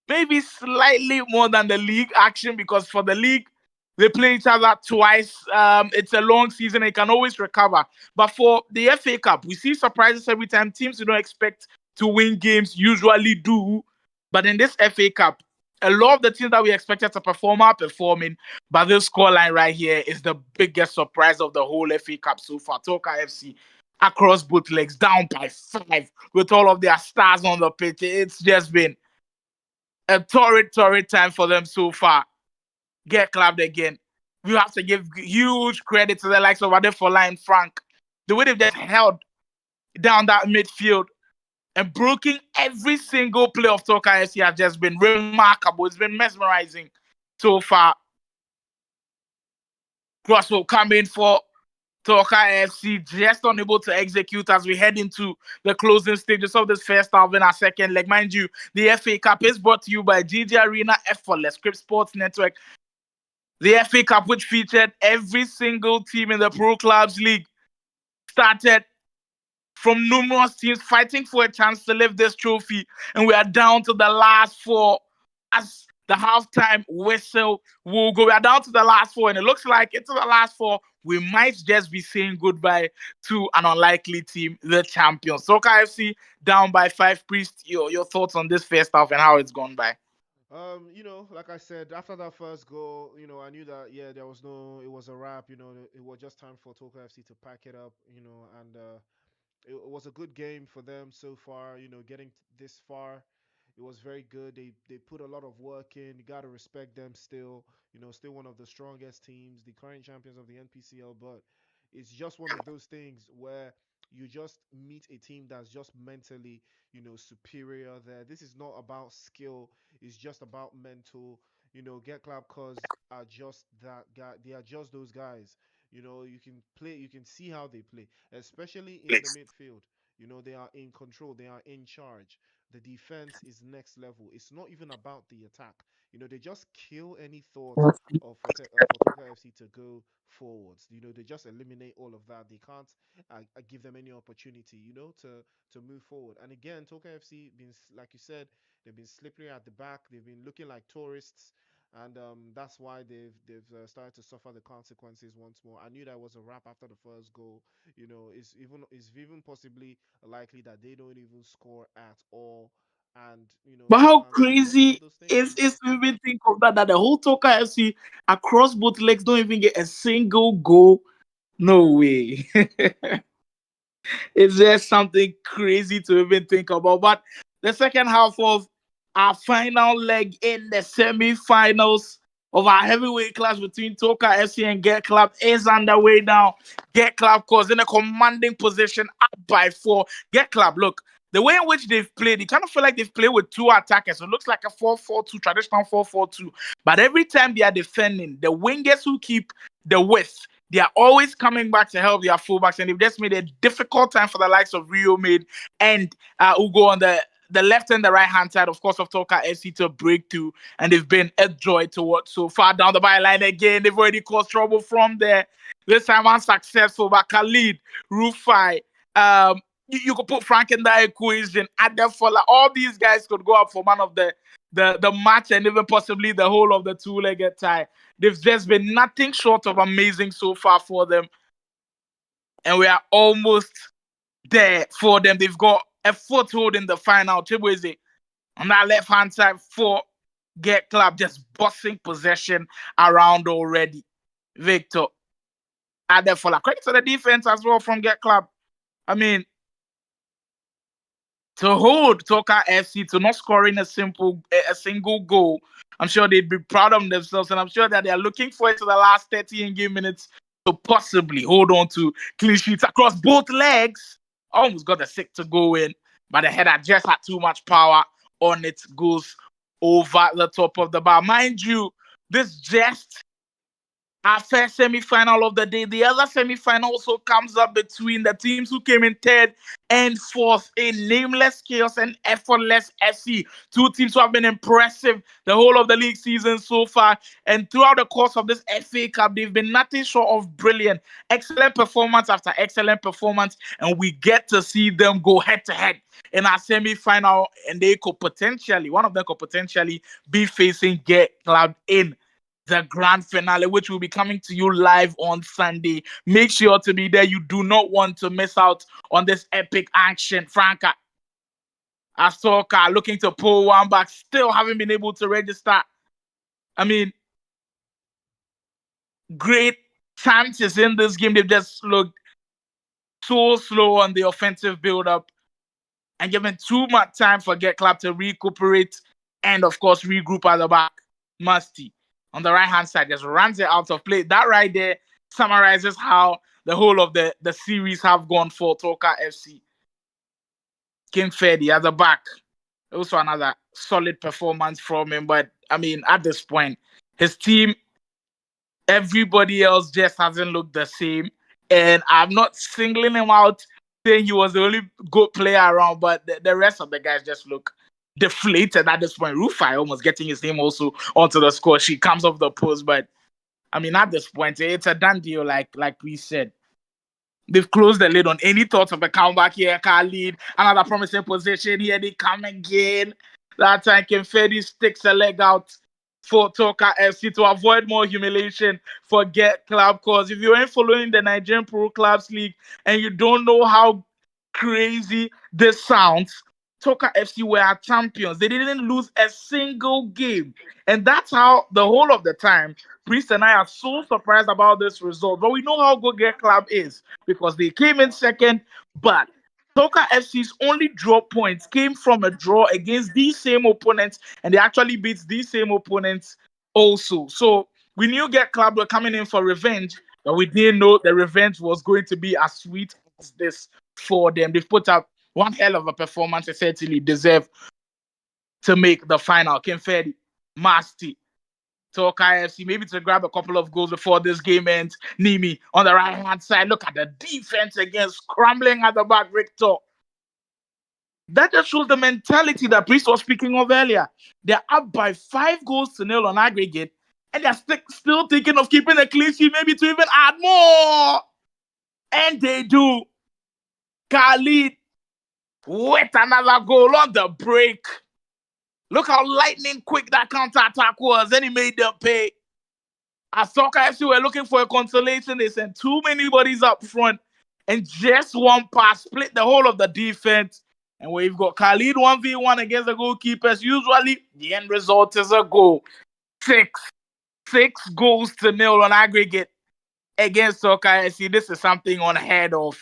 C: maybe slightly more than the league action, because for the league, they play each other twice. It's a long season, and you can always recover. But for the FA Cup, we see surprises every time. Teams you don't expect to win games usually do. But in this FA Cup, a lot of the teams that we expected to perform are performing. But this scoreline right here is the biggest surprise of the whole FA Cup so far. Toka FC across both legs, down by 5 with all of their stars on the pitch. It's just been a torrid time for them so far. Get clapped again. We have to give huge credit to the likes of Adefola and Frank. The way they've just held down that midfield and broken every single play of Toka FC has just been remarkable. It's been mesmerizing so far. Cross will come in for Toka FC, just unable to execute as we head into the closing stages of this first half in our second leg. Mind you, the FA Cup is brought to you by GG Arena, Effortless, Script Sports Network. The FA Cup, which featured every single team in the Pro Clubs League, started from numerous teams fighting for a chance to lift this trophy, and we are down to the last 4 as the halftime whistle will go. We are down to the last 4, and it looks like into the last 4, we might just be saying goodbye to an unlikely team, the champions. Toka FC down by 5. Priest, your thoughts on this first half and how it's gone by?
B: Like I said, after that first goal, I knew that it was a wrap. It was just time for Toka FC to pack it up. And it was a good game for them so far. Getting this far, it was very good. They put a lot of work in. You got to respect them still. Still one of the strongest teams, the current champions of the NPCL. But it's just one of those things where you just meet a team that's just mentally, superior there. This is not about skill. It's just about mental. Get Club cause are just that guy. They are just those guys. You can play. You can see how they play, especially in the midfield. They are in control. They are in charge. The defense is next level. It's not even about the attack. They just kill any thought for Toka FC to go forwards. They just eliminate all of that. They can't give them any opportunity, to move forward. And again, Toka FC been, like you said, they've been slippery at the back. They've been looking like tourists, and that's why they've started to suffer the consequences once more. I knew that was a wrap after the first goal. It's even possibly likely that they don't even score at all. And
C: But how
B: it's one
C: crazy
B: of those things.
C: is to even think of that the whole Toka FC across both legs don't even get a single goal? No way. It's just something crazy to even think about. But the second half of our final leg in the semi-finals of our heavyweight clash between Toka FC and Get Club is underway now. Get Club cause in a commanding position up by 4. Get Club, look, the way in which they've played, you kind of feel like they've played with 2 attackers. It looks like a 4-4-2, traditional 4-4-2. But every time they are defending, the wingers who keep the width, they are always coming back to help their fullbacks, and they've just made a difficult time for the likes of Rio Made and Ugo on the left and the right hand side, of course, of Toka FC to break through, and they've been a joy to watch so far. Down the byline again, they've already caused trouble from there. This time unsuccessful, but Khalid, Rufai, you could put Frank in that equation, Adefola, all these guys could go up for one of the match and even possibly the whole of the 2-legged tie. They've just been nothing short of amazing so far for them. And we are almost there for them. They've got a foothold in the final. Chibueze on that left-hand side for Get Club, just bossing possession around already. Victor Adefola. Credit to the defense as well from Get Club. I mean, to hold Toka FC to not scoring a single goal, I'm sure they'd be proud of themselves, and I'm sure that they're looking forward to the last 30 in-game minutes to possibly hold on to clean sheets across both legs. Almost got the sick to go in, but the header just had too much power on it, goes over the top of the bar. Mind you, this just our first semi-final of the day. The other semi-final also comes up between the teams who came in third and fourth in Nameless Chaos and Effortless FC. Two teams who have been impressive the whole of the league season so far. And throughout the course of this FA Cup, they've been nothing short of brilliant. Excellent performance after excellent performance. And we get to see them go head-to-head in our semi-final. And one of them could potentially be facing Get Club in the grand finale, which will be coming to you live on Sunday. Make sure to be there. You do not want to miss out on this epic action. Franca Asoka looking to pull one back, still haven't been able to register. I mean, great chances in this game. They've just looked so slow on the offensive build-up and given too much time for Get Club to recuperate and, of course, regroup at the back. Musty on the right-hand side just runs it out of play. That right there summarizes how the whole of the series have gone for Toka FC. King Fedi at the back. Also another solid performance from him. But, I mean, at this point, his team, everybody else just hasn't looked the same. And I'm not singling him out, saying he was the only good player around, but the rest of the guys just look deflated at this point. Rufai almost getting his name also onto the score sheet, comes off the post, but I mean, at this point, it's a done deal, like we said. They've closed the lid on any thoughts of a comeback here. Khalid, another promising position. Here they come again. That time, Kemfedi sticks a leg out for Toka FC to avoid more humiliation for Get Club. Because if you ain't following the Nigerian Pro Clubs League and you don't know how crazy this sounds, Toka FC were our champions. They didn't lose a single game. And that's how the whole of the time, Priest and I are so surprised about this result. But we know how good Get Club is because they came in second. But Toka FC's only draw points came from a draw against these same opponents. And they actually beat these same opponents also. So we knew Get Club were coming in for revenge. But we didn't know the revenge was going to be as sweet as this for them. They've put up one hell of a performance, essentially deserve to make the final. Kemfedi, Masti, Toka FC, maybe to grab a couple of goals before this game ends. Nimi on the right-hand side. Look at the defense again, scrambling at the back, Victor. That just shows the mentality that Priest was speaking of earlier. They're up by 5-0 on aggregate, and they're still thinking of keeping a clean sheet, maybe to even add more. And they do. Khalid with another goal on the break. Look how lightning quick that counter-attack was, and he made them pay. As Toka FC were looking for a consolation, they sent too many bodies up front, and just one pass split the whole of the defense. And we've got Khalid 1v1 against the goalkeepers. Usually, the end result is a goal. 6-0 on aggregate against Toka FC. This is something unheard of.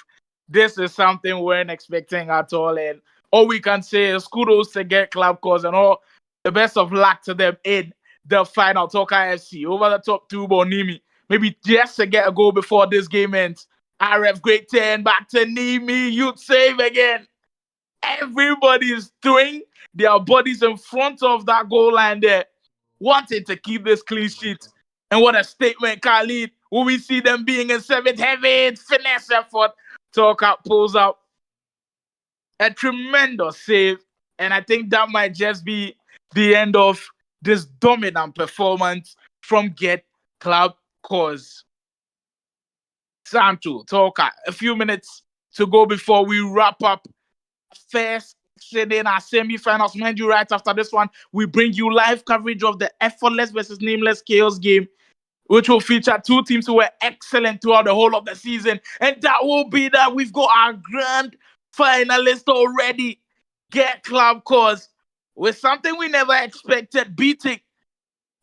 C: This is something we weren't expecting at all. And all we can say is kudos to Get Club Cause and all the best of luck to them in the final. Toka FC over the top two, Bonimi. Maybe just to get a goal before this game ends. RF, great turn back to Nimi. You'd save again. Everybody's throwing their bodies in front of that goal line there, wanting to keep this clean sheet. And what a statement, Khalid. Will we see them being in seventh heaven? Finesse effort. Toka pulls out a tremendous save. And I think that might just be the end of this dominant performance from Get Club Cause. Sancho, Toka, a few minutes to go before we wrap up first in our semi-finals. Mind you, right after this one, we bring you live coverage of the Effortless versus Nameless Chaos game, which will feature two teams who were excellent throughout the whole of the season. And that will be that we've got our grand finalist already, Get Club Cause, with something we never expected, beating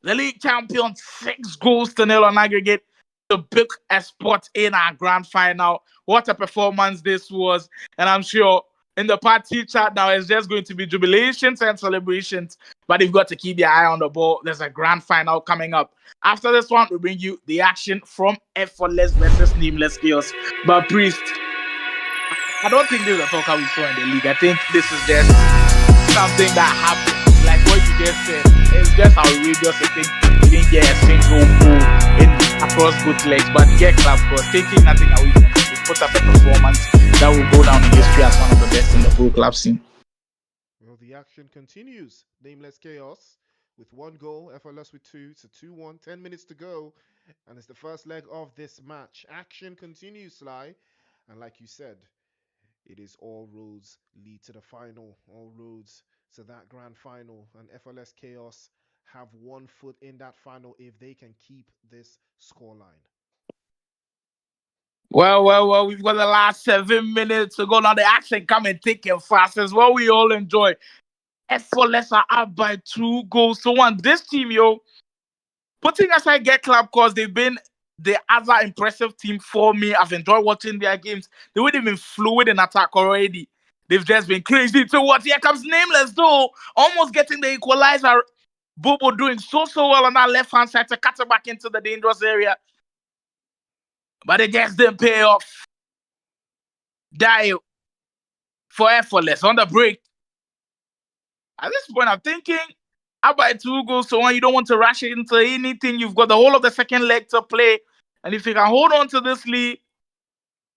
C: the league champion 6-0 on aggregate to book a spot in our grand final. What a performance this was. And I'm sure in the party chat now, it's just going to be jubilations and celebrations. But you've got to keep your eye on the ball. There's a grand final coming up. After this one, we bring you the action from Effortless versus Nameless Chaos. But Priest, I don't think this is a talker we saw in the league. I think this is just something that happened. Like what you just said, it's just outrageous. I think we didn't get a single goal in across both legs. But Get Club, of course, taking nothing away from them, they put up a performance that will go down in history as one of the best in the whole club scene.
B: Well, the action continues. Nameless Chaos with 1 goal, FLS with 2. It's a 2-1, 10 minutes to go. And it's the first leg of this match. Action continues, Sly. And like you said, it is all roads lead to the final. All roads to that grand final. And FLS Chaos have 1 foot in that final if they can keep this scoreline.
C: Well, we've got the last 7 minutes to go. Now the action coming thick and fast as well. We all enjoy. FLS are up by 2-1. This team, putting aside Get Club, because they've been the other impressive team for me. I've enjoyed watching their games. They would have been fluid in attack already. They've just been crazy to watch. Here comes Nameless, though, almost getting the equalizer. Bobo doing so well on that left-hand side to cut it back into the dangerous area. But it just didn't pay off. Die for FLS on the break. At this point, I'm thinking, up by 2-1, you don't want to rush into anything. You've got the whole of the second leg to play. And if you can hold on to this lead,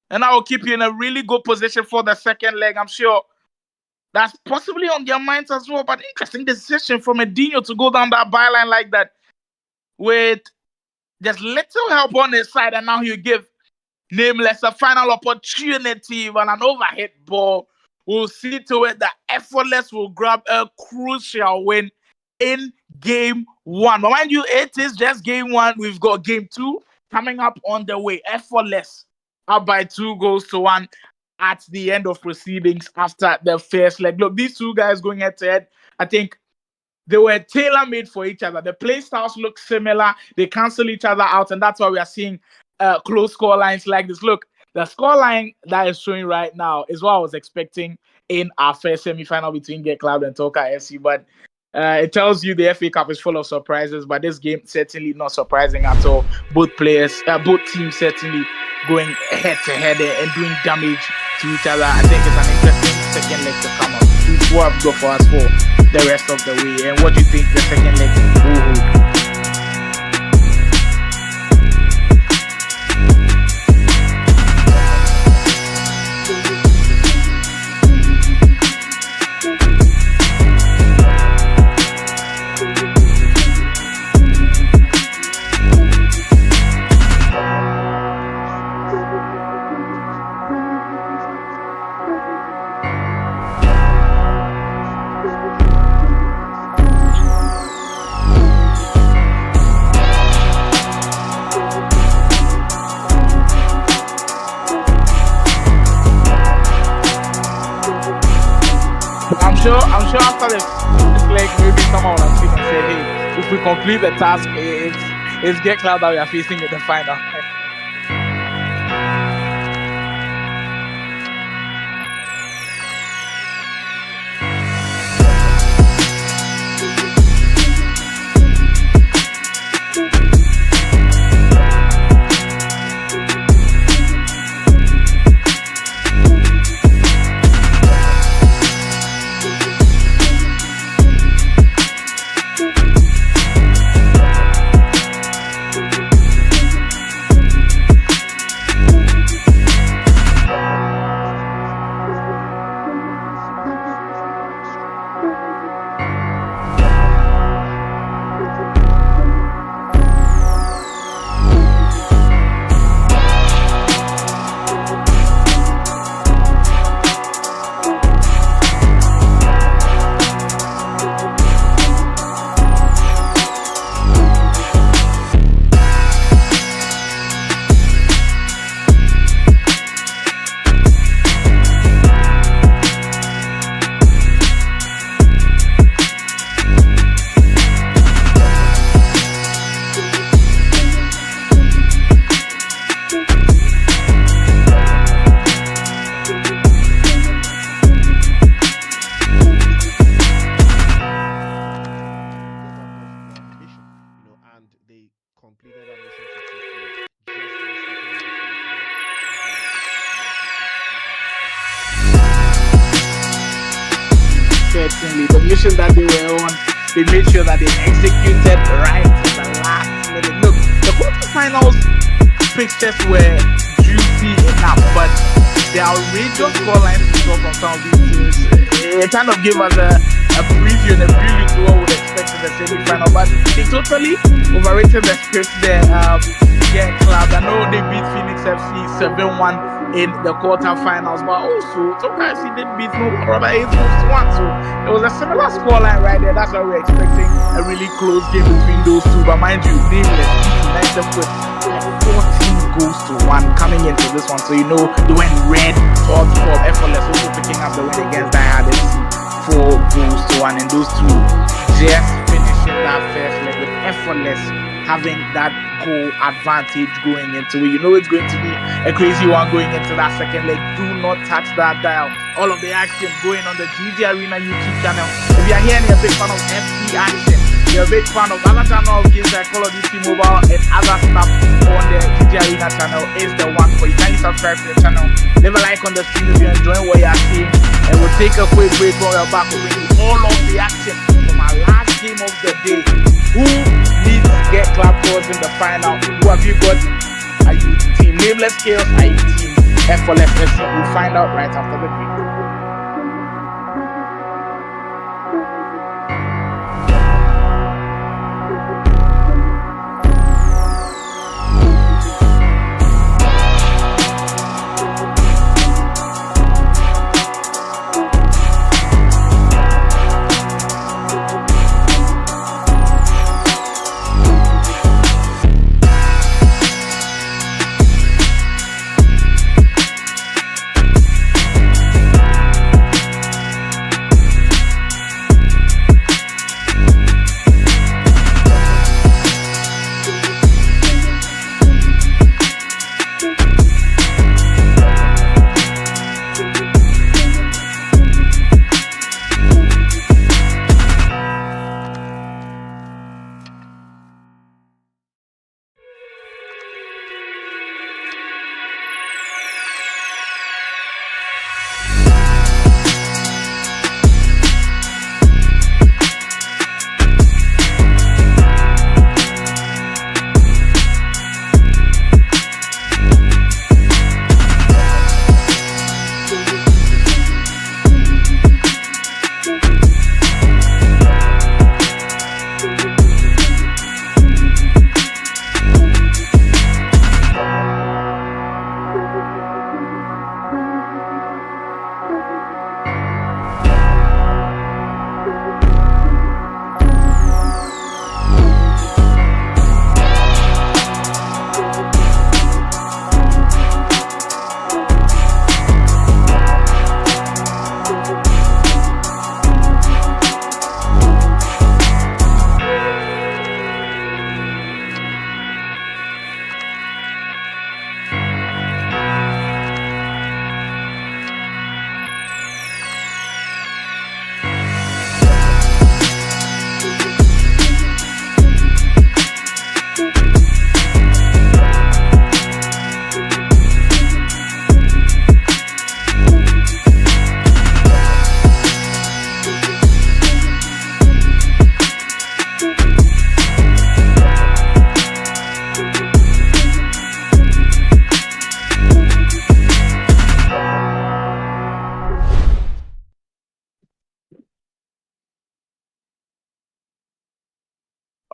C: and I will keep you in a really good position for the second leg, I'm sure that's possibly on their minds as well. But interesting decision from Edinho to go down that byline like that with just little help on his side, and now you give Nameless a final opportunity and an overhead ball. We'll see to it that FLS will grab a crucial win in game 1. But mind you, it is just game 1. We've got game 2 coming up on the way. FLS up by 2-1 at the end of proceedings after the first leg. Look, these two guys going head to head, I think they were tailor-made for each other. The play styles look similar. They cancel each other out, and that's why we are seeing close score lines like this. Look, the score line that is showing right now is what I was expecting in our first semi-final between Get Club and Toka FC. But it tells you the FA Cup is full of surprises. But this game certainly not surprising at all. Both teams certainly going head-to-head and doing damage to each other. I think it's an interesting second leg to come up. What I've got for us for the rest of the way. And what do you think the second leg will hold? I'm sure after this leg, maybe someone will speak and say, hey, if we complete the task, it's Get Club that we are facing in the final. Certainly, the mission that they were on, they made sure that they executed right to the last minute. Look, the quarterfinals fixtures were juicy enough, but the outrageous scorelines we saw from some of these teams, it kind of gave us a preview and a prelude to what we would expect in the semi-final. But they totally overrated the script there. Yeah, club. I know they beat Phoenix FC 7-1 in the quarterfinals, but also sometimes he did beat Rubber 8 moves to 1. So it was a similar scoreline right there. That's why we're expecting a really close game between those two. But mind you, Nameless United with 14 goals to 1 coming into this one. So you know they went red, hot form, effortless, also picking up the win against Die Hard FC. 4 goals to 1, and those two just finishing that first leg with effortless having that goal advantage going into it. You know it's going to be a crazy one going into that second leg. Do not touch that dial. All of the action going on the GD Arena YouTube channel. If you are here and you're a big fan of FC action, you're a big fan of other channel of games like Call of Duty Mobile and other stuff on the GD Arena channel, is the one for you. Can you subscribe to the channel? Leave a like on the stream if you're enjoying what you're seeing. And we'll take a quick break when we're back. We'll bring you all of the action from our last game of the day. Who needs to get club calls in the final? Who have you got? Are you team Nameless Chaos? Are you team FLS FC? We'll find out right after the break.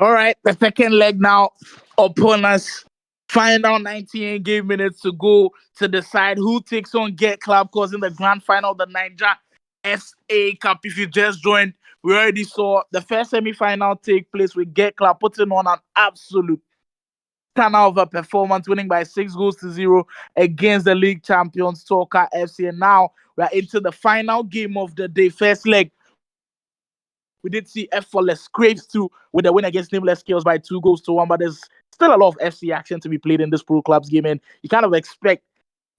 C: All right, the second leg now upon us. Final 98 game minutes to go to decide who takes on Get Club Cause in the grand final of the Niger FA Cup. If you just joined, we already saw the first semi-final take place with Get Club putting on an absolute standout of a performance, winning by 6 goals to 0 against the league champions Talca FC. And now we're into the final game of the day. First leg, we did see Effortless scrapes through with a win against Nameless Chaos by 2 goals to 1, but there's still a lot of FC action to be played in this Pro Clubs game, and you kind of expect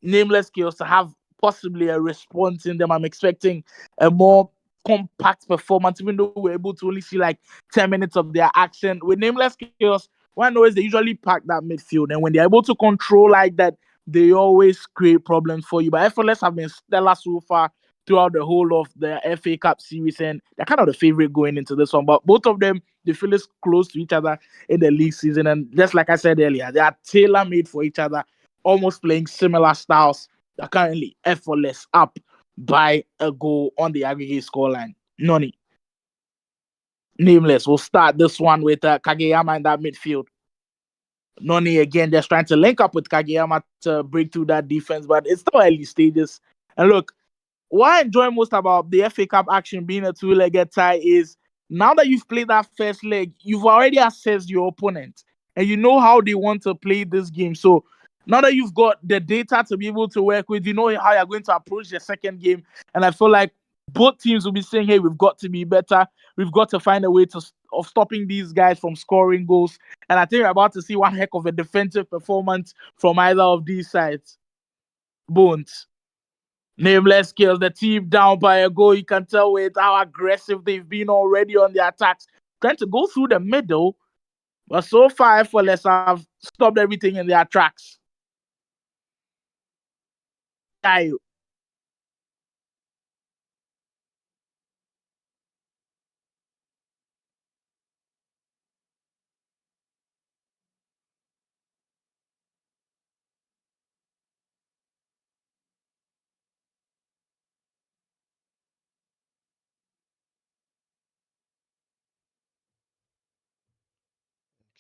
C: Nameless Chaos to have possibly a response in them. I'm expecting a more compact performance, even though we're able to only see like 10 minutes of their action. With Nameless Chaos, what I know is they usually pack that midfield, and when they're able to control like that, they always create problems for you. But Effortless have been stellar so far
D: throughout the whole of the FA Cup series, and they're kind of the favorite going into this one. But both of them, they feel is close to each other in the league season, and just like I said earlier, they are tailor made for each other, almost playing similar styles. They're currently effortless up by a goal on the aggregate scoreline. Noni, nameless. We'll start this one with Kageyama in that midfield. Noni again just trying to link up with Kageyama to break through that defense, but it's still early stages. And look, what I enjoy most about the FA Cup action being a two-legged tie is now that you've played that first leg, you've already assessed your opponent and you know how they want to play this game. So now that you've got the data to be able to work with, you know how you're going to approach the second game. And I feel like both teams will be saying, hey, we've got to be better. We've got to find a way of stopping these guys from scoring goals. And I think we're about to see one heck of a defensive performance from either of these sides. Bones. Nameless kills the team down by a goal. You can tell with how aggressive they've been already on the attacks, trying to go through the middle. But so far, effortless have stopped everything in their tracks.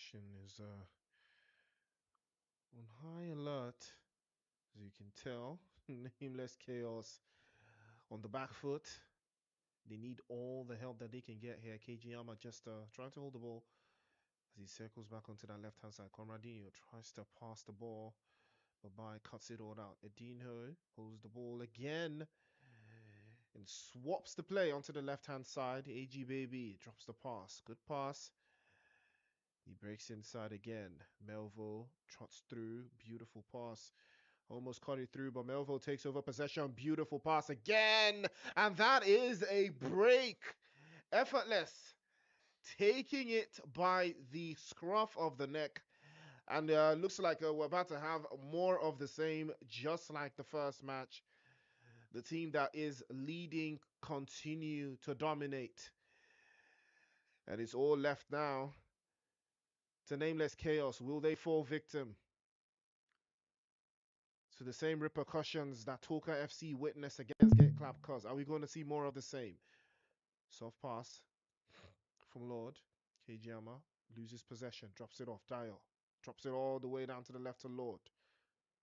D: Action
B: is on high alert, as you can tell. Nameless Chaos on the back foot. They need all the help that they can get here. Kageyama just trying to hold the ball as he circles back onto that left-hand side. Conradinho tries to pass the ball, but Bai cuts it all out. Edinho holds the ball again and swaps the play onto the left-hand side. AG Baby drops the pass. Good pass. He breaks inside again. Melville trots through. Beautiful pass. Almost caught it through, but Melville takes over possession. Beautiful pass again. And that is a break. Effortless. Taking it by the scruff of the neck. And looks like we're about to have more of the same, just like the first match. The team that is leading continue to dominate. And it's all left now to Nameless Chaos. Will they fall victim to the same repercussions that Talker FC witnessed against Get Clap Cuz? Are we going to see more of the same? Soft pass from Lord. Kageyama loses possession, drops it off. Dial drops it all the way down to the left to Lord.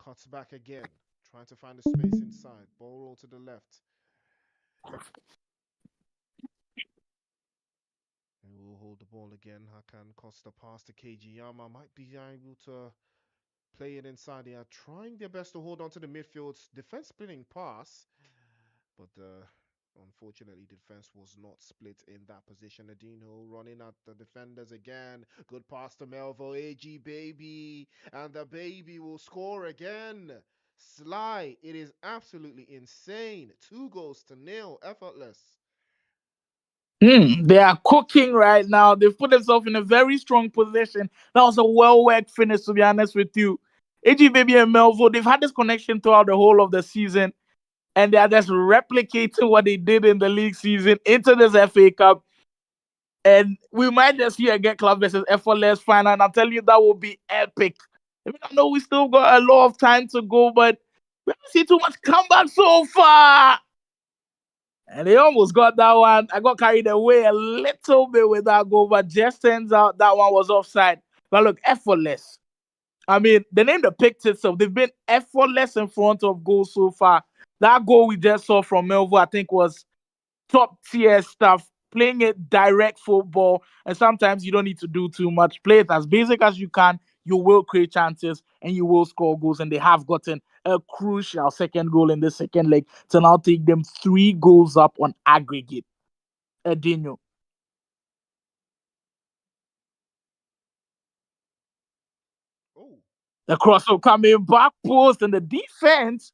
B: Cuts back again, trying to find a space inside. Ball roll to the left. And we'll hold the ball again. Hakan Costa pass to Kageyama. Might be able to play it inside. They are trying their best to hold on to the midfield's defense splitting pass. But unfortunately, defense was not split in that position. Edinho running at the defenders again. Good pass to Melville. AG Baby. And the baby will score again. Sly. It is absolutely insane. 2-0. Effortless.
D: They are cooking right now. They've put themselves in a very strong position. That was a well-worked finish, to be honest with you. AG Baby and Melville, they've had this connection throughout the whole of the season, and they are just replicating what they did in the league season into this FA Cup. And we might just see a Get Club versus Effortless final, and I'm telling you, that will be epic. I mean, I know we still got a lot of time to go, but we haven't seen too much comeback so far. And they almost got that one. I got carried away a little bit with that goal, but just turns out that one was offside. But look, effortless. I mean, the name depicts itself. They've been effortless in front of goals so far. That goal we just saw from Melville, I think, was top tier stuff. Playing it direct football, and sometimes you don't need to do too much. Play it as basic as you can. You will create chances and you will score goals, and they have gotten a crucial second goal in the second leg to now take them 3 goals up on aggregate. Edinho.
B: Oh.
D: The crossover coming back post, and the defense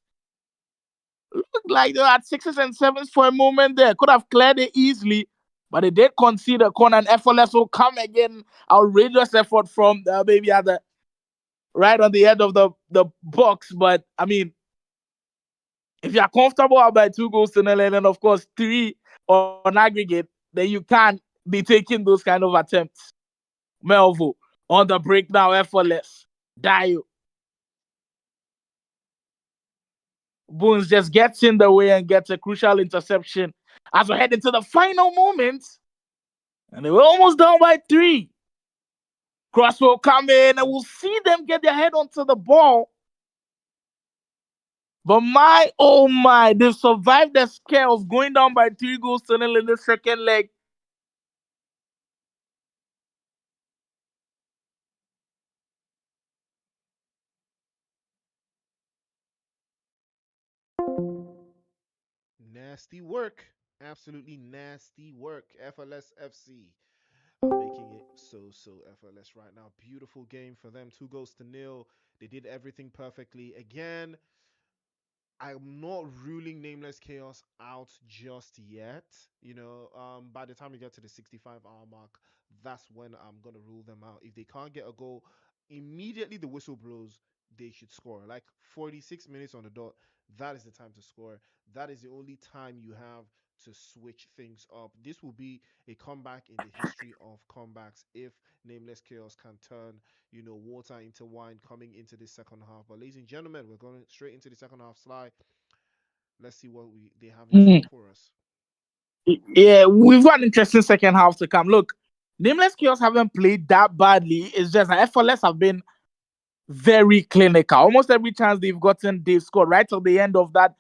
D: looked like they were at 6s and 7s for a moment there. Could have cleared it easily, but they did concede a corner, and Effortless will come again. Outrageous effort from the baby at the right on the end of the box. But I mean, If you're comfortable out by 2 goals to nil, and then of course three on aggregate, then you can't be taking those kind of attempts. Melvo on the break now, effortless. Dio. Boons just gets in the way and gets a crucial interception as we head into the final moment. And they were almost down by 3. Cross will come in and we'll see them get their head onto the ball. But my, oh my, they survived the scare of going down by 3 goals to nil in the second leg.
B: Nasty work. Absolutely nasty work. FLS FC are making it so effortless right now. Beautiful game for them. 2 goals to nil. They did everything perfectly. Again, I'm not ruling Nameless Chaos out just yet. By the time we get to the 65-hour mark, that's when I'm gonna rule them out. If they can't get a goal, immediately the whistle blows, they should score. Like 46 minutes on the dot, that is the time to score. That is the only time you have to switch things up. This will be a comeback in the history of comebacks if Nameless Chaos can turn water into wine coming into this second half. But ladies and gentlemen, we're going straight into the second half slide. Let's see what they have in store
D: Mm.
B: for us.
D: Yeah, we've got an interesting second half to come. Look, Nameless Chaos haven't played that badly. It's just that FLS have been very clinical. Almost every chance they've gotten, they've scored. Right till the end of that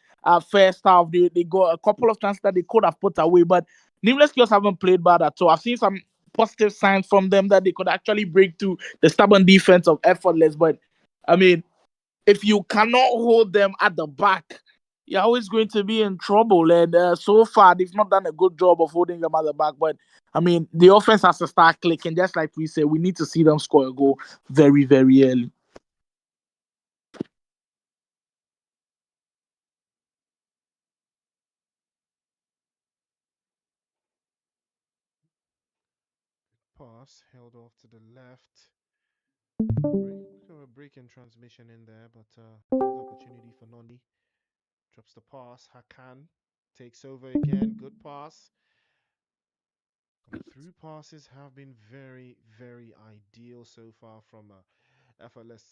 D: first half, they got a couple of chances that they could have put away. But Nameless Chaos haven't played bad at all. I've seen some positive signs from them that they could actually break through the stubborn defense of Effortless. But I mean, if you cannot hold them at the back, you're always going to be in trouble. And so far, they've not done a good job of holding them at the back. But I mean, the offense has to start clicking. Just like we said, we need to see them score a goal very, very early.
B: Pass held off to the left. Break in transmission in there, but good opportunity for Noni. Drops the pass. Hakan takes over again. Good pass. Through passes have been very, very ideal so far from FLS.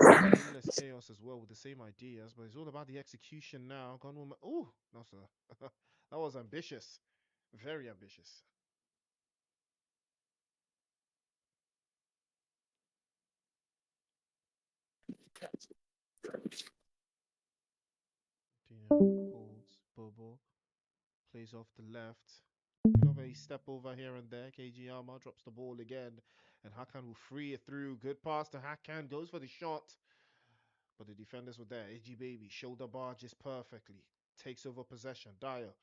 B: Nameless Chaos as well with the same ideas, but it's all about the execution now. Gunwoman. Oh, no, sir. That was ambitious. Very ambitious. Tino holds. Bobo plays off the left. Bit of a step over here and there. KG Arma drops the ball again, and Hakan will free it through. Good pass to Hakan. Goes for the shot, but the defenders were there. AG Baby shoulder barges perfectly. Takes over possession. Dyer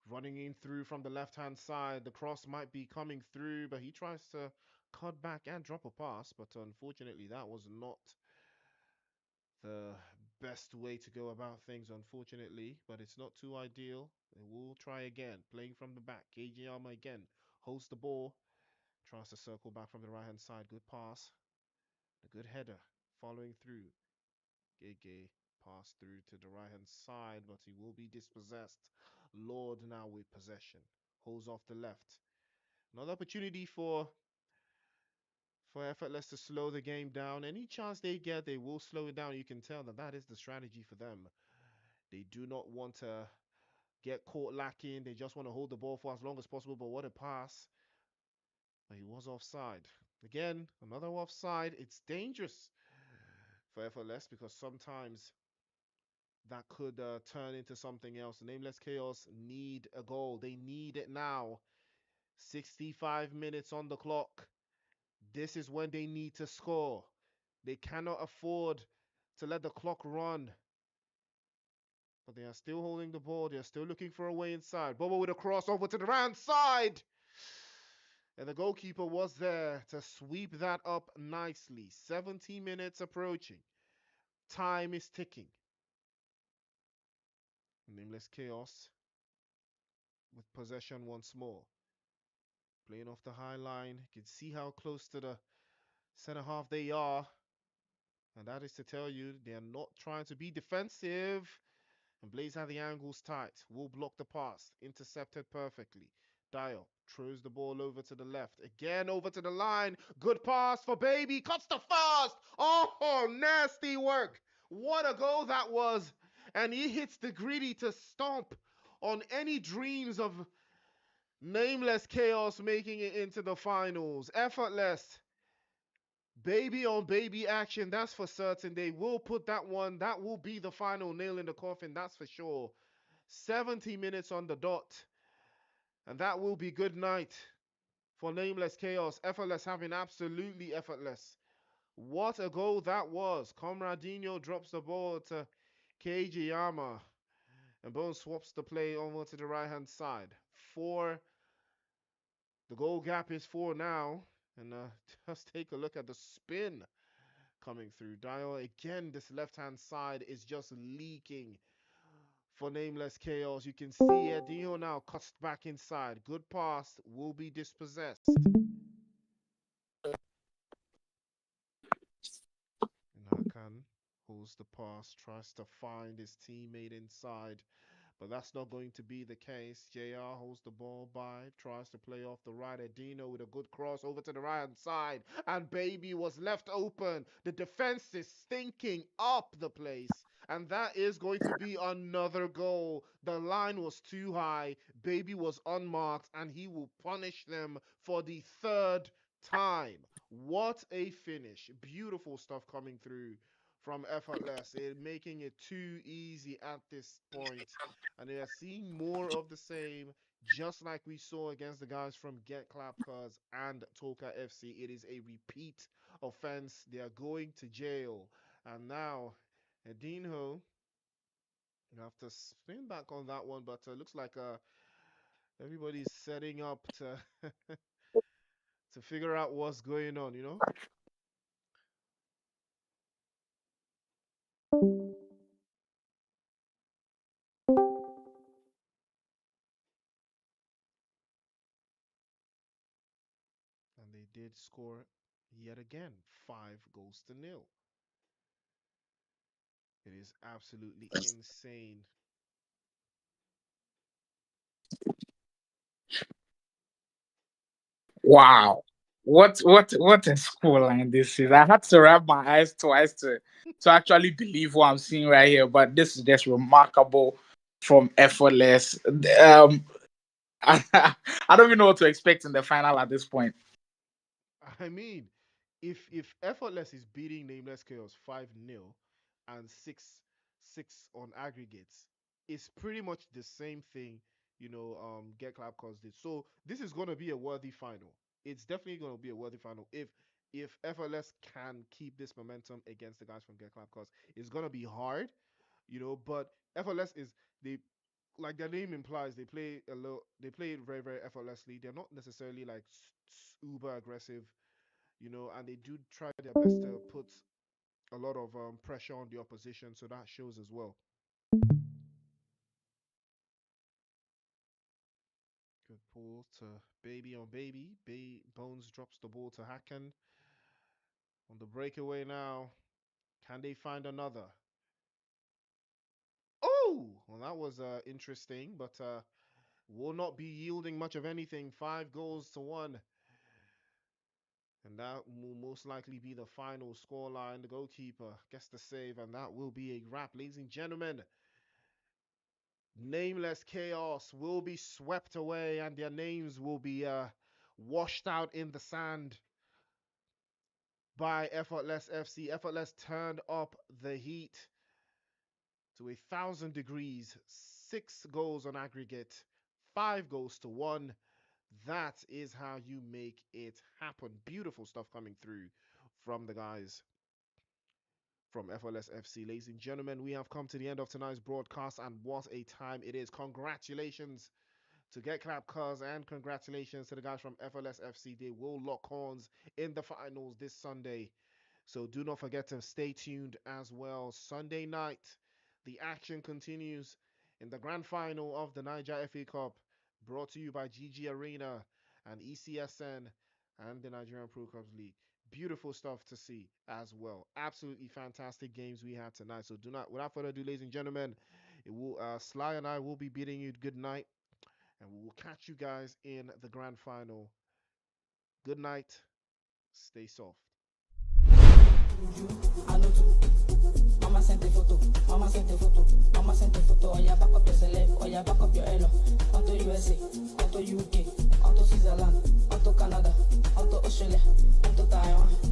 B: running in through from the left-hand side. The cross might be coming through, but he tries to cut back and drop a pass. But unfortunately, that was not the best way to go about things, unfortunately. But it's not too ideal. They will try again. Playing from the back. KG Arma again holds the ball. Tries to circle back from the right-hand side. Good pass. A good header. Following through. Gege pass through to the right hand side, but he will be dispossessed. Lord now with possession. Holds off the left. Another opportunity for Effortless to slow the game down. Any chance they get, they will slow it down. You can tell that that is the strategy for them. They do not want to get caught lacking. They just want to hold the ball for as long as possible. But what a pass. But he was offside. Again, another offside. It's dangerous for Effortless because sometimes that could turn into something else. Nameless Chaos need a goal. They need it now. 65 minutes on the clock. This is when they need to score. They cannot afford to let the clock run. But they are still holding the ball. They are still looking for a way inside. Bobo with a cross over to the right side. And the goalkeeper was there to sweep that up nicely. 70 minutes approaching. Time is ticking. Nameless Chaos with possession once more. Playing off the high line. You can see how close to the center half they are. And that is to tell you they are not trying to be defensive. And Blaze had the angles tight. Will block the pass. Intercepted perfectly. Dial throws the ball over to the left. Again over to the line. Good pass for Baby. Cuts the fast. Oh, nasty work. What a goal that was. And he hits the greedy to stomp on any dreams of Nameless Chaos making it into the finals. Effortless. Baby on baby action, that's for certain. They will put that one, that will be the final nail in the coffin, that's for sure. 70 minutes on the dot. And that will be good night for Nameless Chaos. Effortless having absolutely effortless. What a goal that was. Comradinho drops the ball to Keiji Yama. And Bone swaps the play over to the right hand side. 4. The goal gap is 4 now. And just take a look at the spin coming through. Dial again, this left hand side is just leaking for Nameless Chaos. You can see Edinho now cuts back inside. Good pass, will be dispossessed. And Hakan holds the pass, tries to find his teammate inside. But that's not going to be the case. JR holds the ball by, tries to play off the right. Edino with a good cross over to the right hand side. And Baby was left open. The defense is stinking up the place. And that is going to be another goal. The line was too high. Baby was unmarked. And he will punish them for the 3rd time. What a finish. Beautiful stuff coming through from Effortless. Making it too easy at this point. And they are seeing more of the same, just like we saw against the guys from Get Clap Cuz and Toka FC. It is a repeat offense. They are going to jail. And now, Edinho, you have to spin back on that one, but looks like everybody's setting up to to figure out what's going on, you know? And they did score yet again, 5-0. It is absolutely insane.
C: Wow. What a scoreline this is. I had to wrap my eyes twice to actually believe what I'm seeing right here, but this is just remarkable from Effortless. I don't even know what to expect in the final at this point.
B: I mean, if Effortless is beating Nameless Chaos 5-0 and 6-6 on aggregates, it's pretty much the same thing, Get Clap Cause did. So this is gonna be a worthy final. It's definitely gonna be a worthy final if Effortless can keep this momentum against the guys from Get Clap Cause. It's gonna be hard, but Effortless is they like their name implies they play it very very effortlessly. They're not necessarily like uber aggressive, and they do try their best to put a lot of pressure on the opposition, so that shows as well. Good pull to Baby on Baby. Bones drops the ball to Hacken on the breakaway now. Can they find another? Oh, well, that was interesting, but will not be yielding much of anything. 5-1. And that will most likely be the final scoreline. The goalkeeper gets the save, and that will be a wrap. Ladies and gentlemen, Nameless Chaos will be swept away, and their names will be washed out in the sand by Effortless FC. Effortless turned up the heat to 1,000 degrees. 6 goals on aggregate, 5-1. That is how you make it happen. Beautiful stuff coming through from the guys from FLS FC. Ladies and gentlemen, we have come to the end of tonight's broadcast, and what a time it is. Congratulations to Get Clap Cuz, and congratulations to the guys from FLS FC. They will lock horns in the finals this Sunday. So do not forget to stay tuned as well. Sunday night, the action continues in the grand final of the Niger FA Cup, brought to you by GG Arena and ECSN and the Nigerian Pro Clubs League. Beautiful stuff to see as well. Absolutely fantastic games we had tonight. So do not, without further ado, ladies and gentlemen, Sly and I will be bidding you good night, and we will catch you guys in the grand final. Good night. Stay soft.
A: I know too. Mama sent a photo, mama sent a photo, mama sent a photo. Oh yeah, back up your celeb, oh yeah, back up your elo. Onto USA, onto UK, onto Switzerland, onto Canada, onto Australia, onto Taiwan.